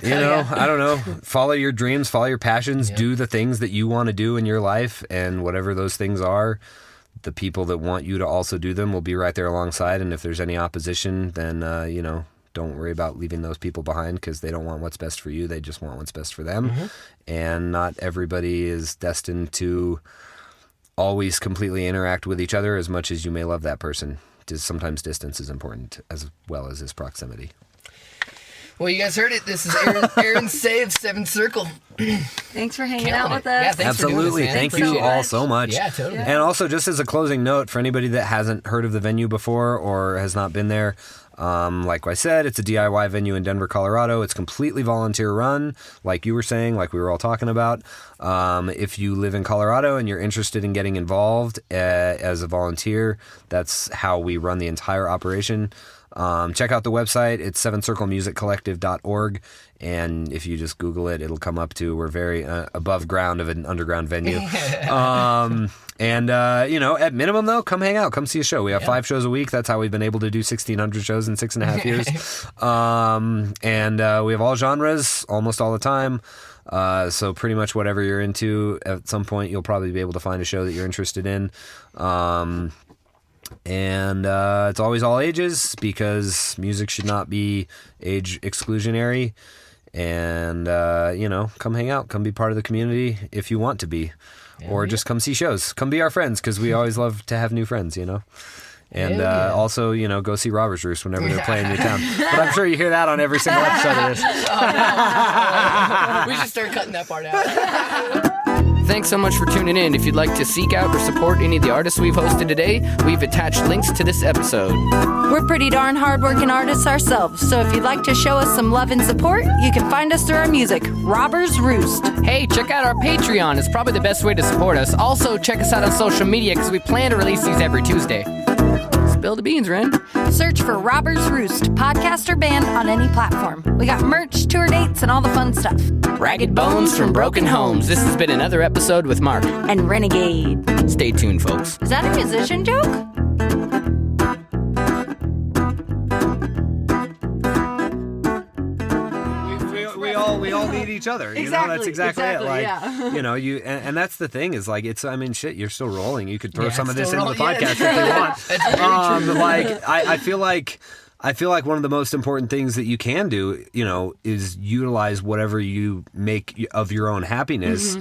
too. I don't know, follow your dreams, follow your passions, do the things that you want to do in your life, and whatever those things are, the people that want you to also do them will be right there alongside. And if there's any opposition, then, don't worry about leaving those people behind, because they don't want what's best for you. They just want what's best for them. Mm-hmm. And not everybody is destined to always completely interact with each other as much as you may love that person. Sometimes distance is important as well as his proximity. Well, you guys heard it. This is Aaron Saye of Seventh Circle. Thanks for hanging Killing out it. with us. Yeah, thanks for doing Absolutely. this, man. Thank Appreciate you it. all so much. Yeah, totally. And also, just as a closing note, for anybody that hasn't heard of the venue before or has not been there, like I said, it's a DIY venue in Denver, Colorado. It's completely volunteer run, like you were saying, like we were all talking about. If you live in Colorado and you're interested in getting involved as a volunteer, that's how we run the entire operation. Check out the website. It's sevencirclemusiccollective.org. And if you just Google it, it'll come up to, we're very above ground of an underground venue. At minimum, though, come hang out. Come see a show. We have 5 shows a week. That's how we've been able to do 1,600 shows in 6.5 years. We have all genres almost all the time. So pretty much whatever you're into, at some point, you'll probably be able to find a show that you're interested in. It's always all ages, because music should not be age exclusionary. And, come hang out, come be part of the community if you want to be, or just come see shows, come be our friends, because we always love to have new friends, And also, go see Robbers Roost whenever they're playing your town. But I'm sure you hear that on every single episode of this. We should start cutting that part out. Thanks so much for tuning in. If you'd like to seek out or support any of the artists we've hosted today, we've attached links to this episode. We're pretty darn hardworking artists ourselves, so if you'd like to show us some love and support, you can find us through our music, Robbers Roost. Hey, check out our Patreon. It's probably the best way to support us. Also, check us out on social media, because we plan to release these every Tuesday. Spill the beans, Ren. Search for Robbers Roost, podcast or band on any platform. We got merch, tour dates, and all the fun stuff. Ragged Bones from Broken Homes. This has been another episode with Mark. And Renegade. Stay tuned, folks. Is that a musician joke? We all need each other. That's exactly it. Like, and that's the thing is, like, it's, shit, you're still rolling. You could throw some of this into the podcast if you want. I feel like one of the most important things that you can do, is utilize whatever you make of your own happiness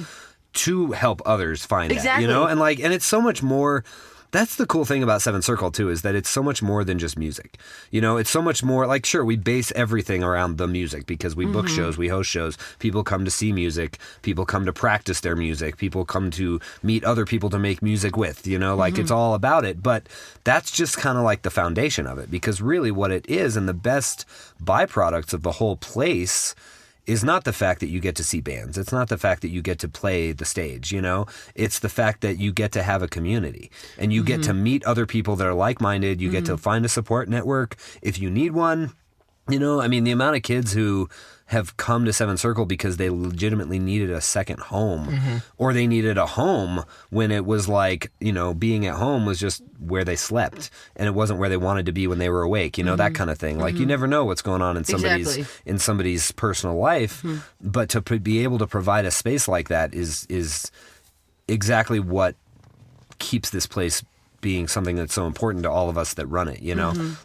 to help others find that, and it's so much more that's the cool thing about Seventh Circle too, is that it's so much more than just music. It's so much more like, sure, we base everything around the music because we book shows, we host shows, people come to see music, people come to practice their music, people come to meet other people to make music with, like it's all about it. But that's just kind of like the foundation of it, because really what it is, and the best byproducts of the whole place, is not the fact that you get to see bands. It's not the fact that you get to play the stage, It's the fact that you get to have a community and you get to meet other people that are like-minded. You get to find a support network if you need one. The amount of kids who have come to Seventh Circle because they legitimately needed a second home, or they needed a home when it was like, being at home was just where they slept and it wasn't where they wanted to be when they were awake, that kind of thing. Like you never know what's going on in somebody's personal life, but to be able to provide a space like that is exactly what keeps this place being something that's so important to all of us that run it,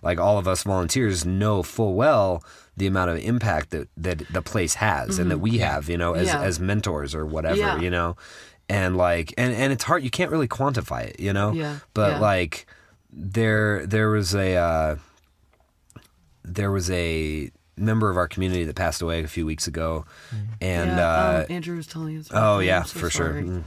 like all of us volunteers know full well the amount of impact that the place has and that we have, as mentors or whatever, and like, and it's hard, you can't really quantify it, but like there was a member of our community that passed away a few weeks ago, and Andrew was telling us. Oh yeah, for sure.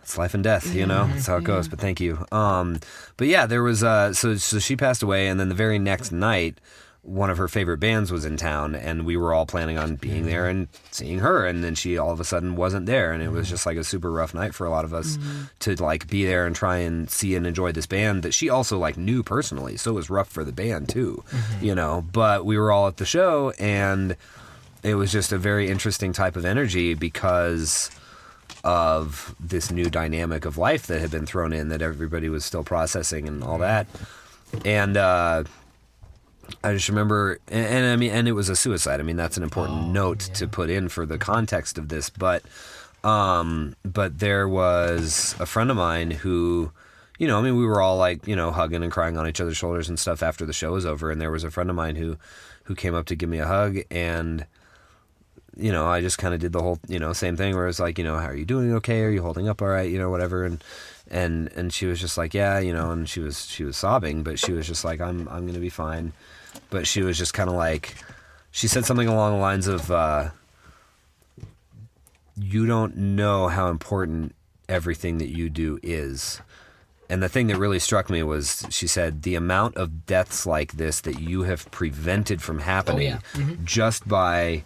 It's life and death, That's how it goes. But thank you. But yeah, there was so she passed away, and then the very next night, one of her favorite bands was in town, and we were all planning on being there and seeing her, and then she all of a sudden wasn't there, and it was just like a super rough night for a lot of us to like be there and try and see and enjoy this band that she also like knew personally, so it was rough for the band too, But we were all at the show, and it was just a very interesting type of energy because of this new dynamic of life that had been thrown in, that everybody was still processing and all that. And I just remember, and it was a suicide. That's an important note to put in for the context of this. But there was a friend of mine who, we were all like, hugging and crying on each other's shoulders and stuff after the show was over. And there was a friend of mine who came up to give me a hug, and I just kind of did the whole, same thing where it's like, how are you doing? Okay. Are you holding up all right? Whatever. And she was just like, yeah, and she was sobbing, but she was just like, I'm going to be fine. But she was just kind of like, she said something along the lines of, you don't know how important everything that you do is. And the thing that really struck me was, she said, the amount of deaths like this that you have prevented from happening just by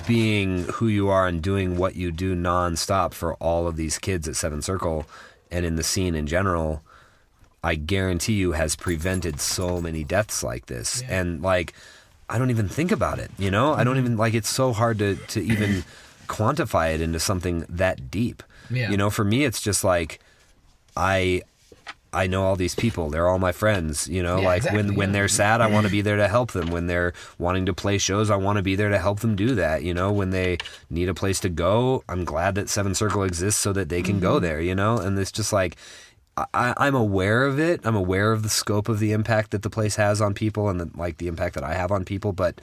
being who you are and doing what you do nonstop for all of these kids at Seventh Circle and in the scene in general, I guarantee you has prevented so many deaths like this. Yeah. And like, I don't even think about it, I don't even like, it's so hard to even quantify it into something that deep. Yeah. For me, it's just like, I know all these people. They're all my friends, when they're sad, I want to be there to help them. When they're wanting to play shows, I want to be there to help them do that. When they need a place to go, I'm glad that Seventh Circle exists so that they can go there, and it's just like, I'm aware of it. I'm aware of the scope of the impact that the place has on people and the impact that I have on people, but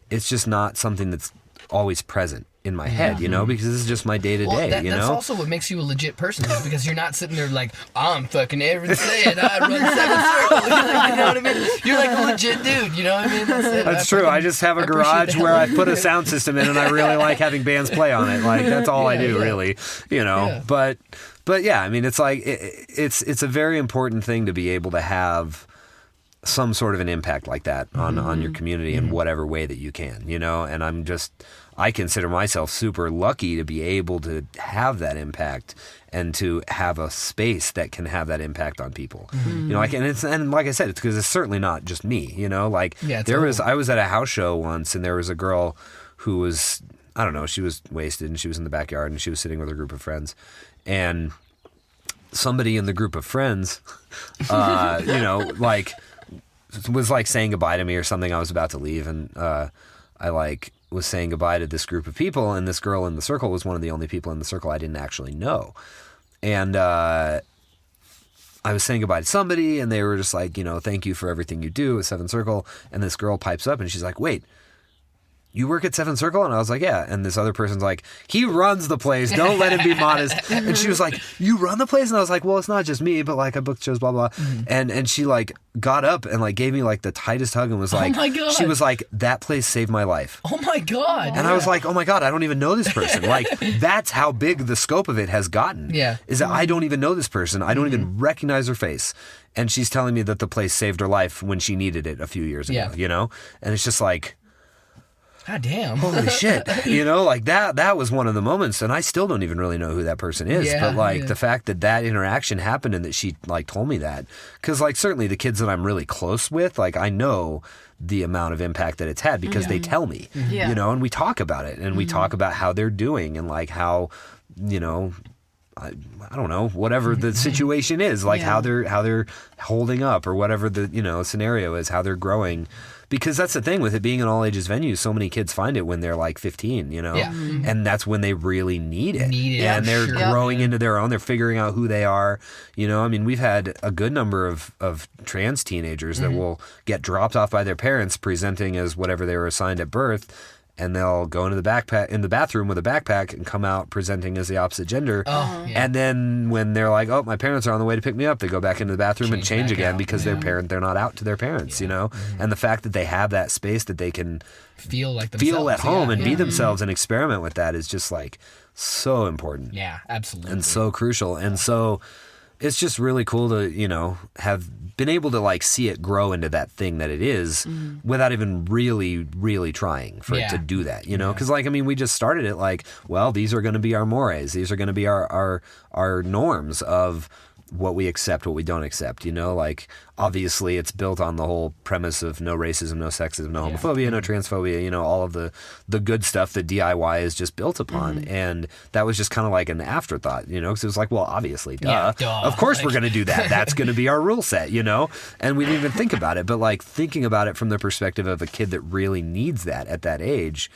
it's just not something that's always present in my head, because this is just my day to day. That's also what makes you a legit person, is because you're not sitting there like, I'm fucking Aaron Saye and I run Seventh Circle. You know what I mean? You're like a legit dude. You know what I mean? That's true. I just have a garage where I put a sound system in, and I really like having bands play on it. Like that's all I do, really. Yeah. But yeah, it's like it's a very important thing to be able to have some sort of an impact like that on your community in whatever way that you can, and I consider myself super lucky to be able to have that impact and to have a space that can have that impact on people. And like I said, it's because it's certainly not just me, I was at a house show once, and there was a girl who was, I don't know, she was wasted, and she was in the backyard, and she was sitting with a group of friends, and somebody in the group of friends, was like saying goodbye to me or something. I was about to leave, and I was saying goodbye to this group of people, and this girl in the circle was one of the only people in the circle I didn't actually know. And I was saying goodbye to somebody, and they were just like, thank you for everything you do at Seventh Circle. And this girl pipes up, and she's like, wait, you work at Seventh Circle? And I was like, yeah. And this other person's like, he runs the place. Don't let him be modest. And she was like, you run the place? And I was like, well, it's not just me, but like I booked shows, blah, blah. And she like got up and like gave me like the tightest hug and was like, oh my God. She was like, that place saved my life. Oh my God. And I was like, oh my God, I don't even know this person. Like, that's how big the scope of it has gotten. Yeah. Is that I don't even know this person. I don't even recognize her face. And she's telling me that the place saved her life when she needed it a few years ago, you know? And it's just like, God damn. holy shit. You know, like that was one of the moments, and I still don't even really know who that person is. Yeah, but like the fact that that interaction happened and that she like told me that, because like certainly the kids that I'm really close with, like I know the amount of impact that it's had because they tell me, you know, and we talk about it and we talk about how they're doing and like how, you know, I don't know, whatever the situation is, like how they're holding up or whatever the, you know, scenario is, how they're growing. Because that's the thing with it being an all ages venue, so many kids find it when they're like 15, you know, and that's when they really need it. And they're growing into their own. They're figuring out who they are. You know, I mean, we've had a good number of trans teenagers that will get dropped off by their parents presenting as whatever they were assigned at birth. And they'll go into the bathroom with a backpack and come out presenting as the opposite gender. And then when they're like, oh, my parents are on the way to pick me up, they go back into the bathroom and change again because they're not out to their parents, you know? And the fact that they have that space that they can feel like themselves. Feel at home and be themselves and experiment with that is just like so important. Yeah, absolutely. And so crucial. And so it's just really cool to, you know, have been able to like see it grow into that thing that it is without even really trying for it to do that, you know? Because like, I mean, we just started it like, well, these are going to be our mores. These are going to be our norms of what we accept, what we don't accept, you know? Like, obviously it's built on the whole premise of no racism, no sexism, no homophobia, no transphobia, you know, all of the good stuff that DIY is just built upon. And that was just kind of like an afterthought, you know, because it was like, well, obviously, duh. Of course we're going to do that. That's going to be our rule set, you know? And we didn't even think about it. But like thinking about it from the perspective of a kid that really needs that at that age,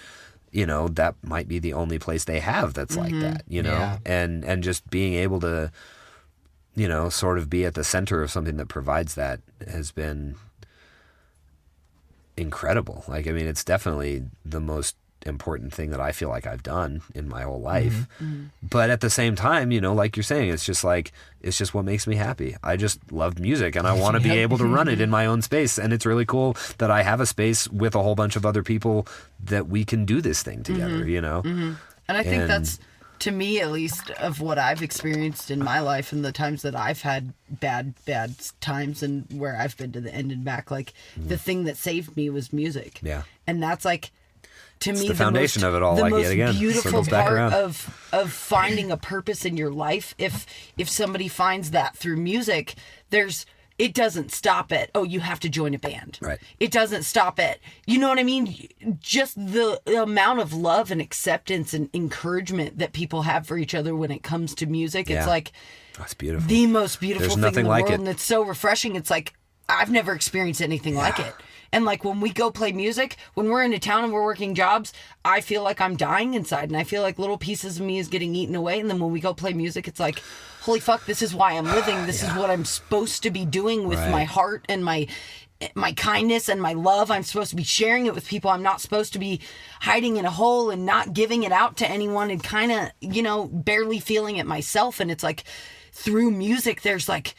you know, that might be the only place they have that's like that, you know? And just being able to, you know, sort of be at the center of something that provides that has been incredible. Like, I mean, it's definitely the most important thing that I feel like I've done in my whole life. But at the same time, you know, like you're saying, it's just like, it's just what makes me happy. I just love music and I want to be able to run it in my own space. And it's really cool that I have a space with a whole bunch of other people that we can do this thing together, you know? And I think that's, to me at least, of what I've experienced in my life and the times that I've had bad times and where I've been to the end and back, like the thing that saved me was music. Yeah. And that's like, to me, the foundation of it all. The like most yet again, beautiful part of finding a purpose in your life. If somebody finds that through music, it doesn't stop at, oh, you have to join a band. Right. It doesn't stop at, you know what I mean? Just the amount of love and acceptance and encouragement that people have for each other when it comes to music. It's like, that's beautiful. The most beautiful thing in the like world. it. And it's so refreshing. It's like, I've never experienced anything like it. And like when we go play music, when we're into town and we're working jobs, I feel like I'm dying inside and I feel like little pieces of me is getting eaten away. And then when we go play music, it's like, holy fuck, this is why I'm living. This is what I'm supposed to be doing with my heart and my kindness and my love. I'm supposed to be sharing it with people. I'm not supposed to be hiding in a hole and not giving it out to anyone and kind of, you know, barely feeling it myself. And it's like through music, there's like,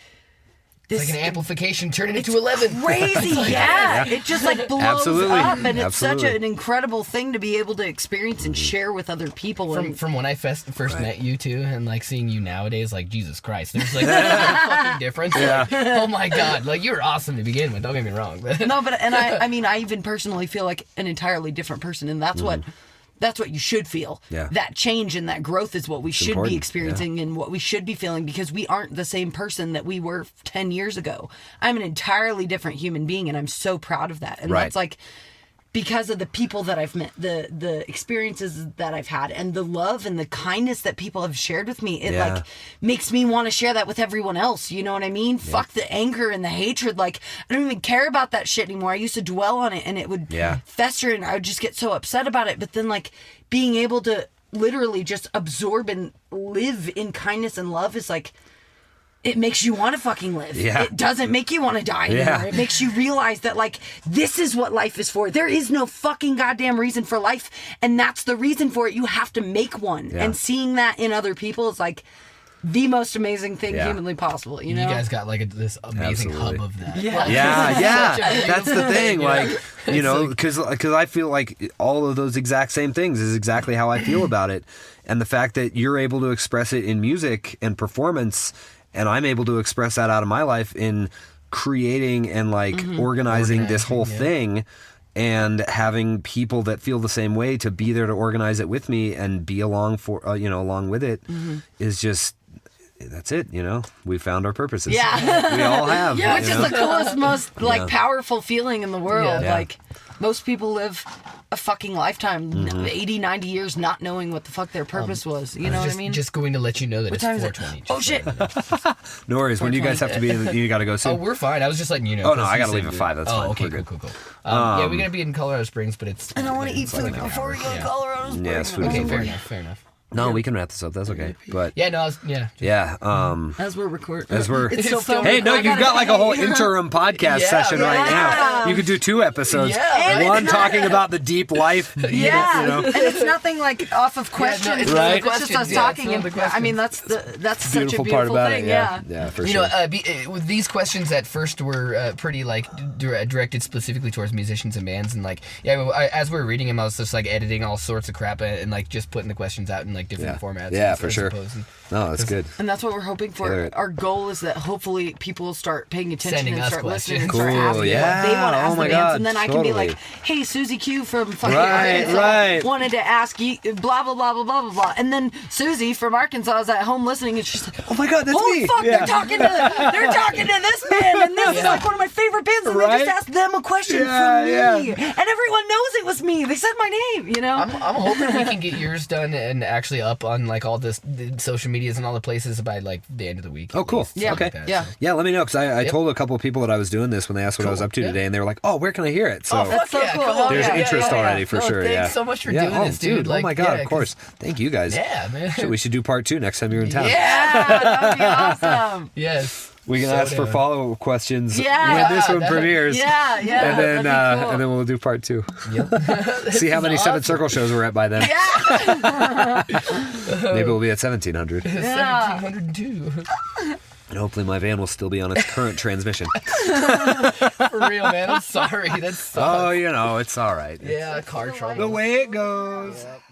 it's like an amplification turning into 11. Crazy, It just like blows up, and it's such an incredible thing to be able to experience and share with other people. From when I first met you two, and like seeing you nowadays, like Jesus Christ, there's like a fucking difference. Like, oh my God, like you were awesome to begin with. Don't get me wrong. No, but and I mean, I even personally feel like an entirely different person, and that's what. That's what you should feel. Yeah. That change and that growth is what we should be experiencing and what we should be feeling, because we aren't the same person that we were 10 years ago. I'm an entirely different human being, and I'm so proud of that. And that's like because of the people that I've met, the experiences that I've had, and the love and the kindness that people have shared with me. It like makes me want to share that with everyone else. You know what I mean? Yeah. Fuck the anger and the hatred. Like, I don't even care about that shit anymore. I used to dwell on it and it would fester and I would just get so upset about it. But then like being able to literally just absorb and live in kindness and love is like, it makes you want to fucking live. Yeah. It doesn't make you want to die anymore. Yeah. It makes you realize that, like, this is what life is for. There is no fucking goddamn reason for life, and that's the reason for it. You have to make one. Yeah. And seeing that in other people is, like, the most amazing thing humanly possible, you know? You guys got like this amazing Absolutely. hub of that. Yeah. Yeah, Such a that's the beautiful thing. thing, Like, you know, because I feel like all of those exact same things is exactly how I feel about it. And the fact that you're able to express it in music and performance, and I'm able to express that out of my life in creating and like organizing this whole thing, and having people that feel the same way to be there to organize it with me and be along for along with it is just. That's it, you know. We found our purposes. Yeah. We all have. Yeah, which you is know? the coolest, most like powerful feeling in the world. Yeah. Like, most people live a fucking lifetime, 80, 90 years, not knowing what the fuck their purpose was. You know what I mean? Just going to let you know that it's time is it? 4:20. Oh shit! No worries. When do you guys have to be in, you got to go Oh, soon? we're fine. I was just letting you know. Oh, no, 'cause I you gotta said leave at 5. That's fine. okay, We're cool. good. Yeah, we're gonna be in Colorado Springs, but it's. And I want to eat food like an before we go to Colorado Springs. Yeah, it's food. Okay, before. fair enough. No, we can wrap this up. That's okay. But Yeah, no, I was, yeah. yeah, As we're recording. As we're- It's so It's still- funny. hey, no, I you've gotta- got like a whole interim podcast Yeah, session right yeah. now. You could do 2 episodes. Yeah, right. One talking about the deep life. Yeah, You know? and it's nothing like off of questions. it's not the It's just questions, us yeah, talking. it's not And, the I mean, questions. that's such a Beautiful beautiful part about thing. it. Yeah, for You sure. know, with these questions at first were pretty like directed specifically towards musicians and bands, and like as we were reading them, I was just like editing all sorts of crap and like just putting the questions out in like different formats. Yeah, as for sure. opposed. No, that's good. And that's what we're hoping for. Tailor it. Our goal is that hopefully people will start paying attention Sending and us start listening and questions. start Cool, asking yeah. what they want to Oh ask my the bands. God, And then I can be totally. like, hey, Susie Q from fucking Right, Arkansas right. wanted to ask you blah, blah, blah, blah, blah, blah, blah. And then Susie from Arkansas is at home listening and she's like, Oh my God, that's holy me. fuck, Yeah. they're talking to this band and this is like one of my favorite bands and they Right? just asked them a question Yeah, from me. yeah. And everyone knows it was me. They said my name, you know? I'm hoping we can get yours done and actually up on like all the social medias and all the places by like the end of the week. Oh, cool. Yeah. Okay. Yeah. Yeah, let me know because I told a couple of people that I was doing this when they asked what I was up to Yeah. today, and they were like, "Oh, where can I hear it?" So Oh, fuck so yeah, cool. come on. there's yeah, interest yeah, yeah. already for No, sure. thanks Yeah. so much for yeah. doing this, dude. Oh Like, my God, yeah, of course. Thank you guys. Yeah, man. Shit, we should do part 2 next time you're in town. Yeah, that'd be awesome. Yes. We can So ask for down. follow-up questions Yeah. when this one that- premieres. Yeah, yeah. And then, that'd be cool. and then we'll do part 2. Yep. See how many Awesome. Seven Circle shows we're at by then. Yeah. Maybe we'll be at 1,700. Yeah. 1702. And hopefully my van will still be on its current transmission. For real, man. I'm sorry. That's so. Oh, you know, it's all right. Yeah, car trouble. The way it goes. Yep.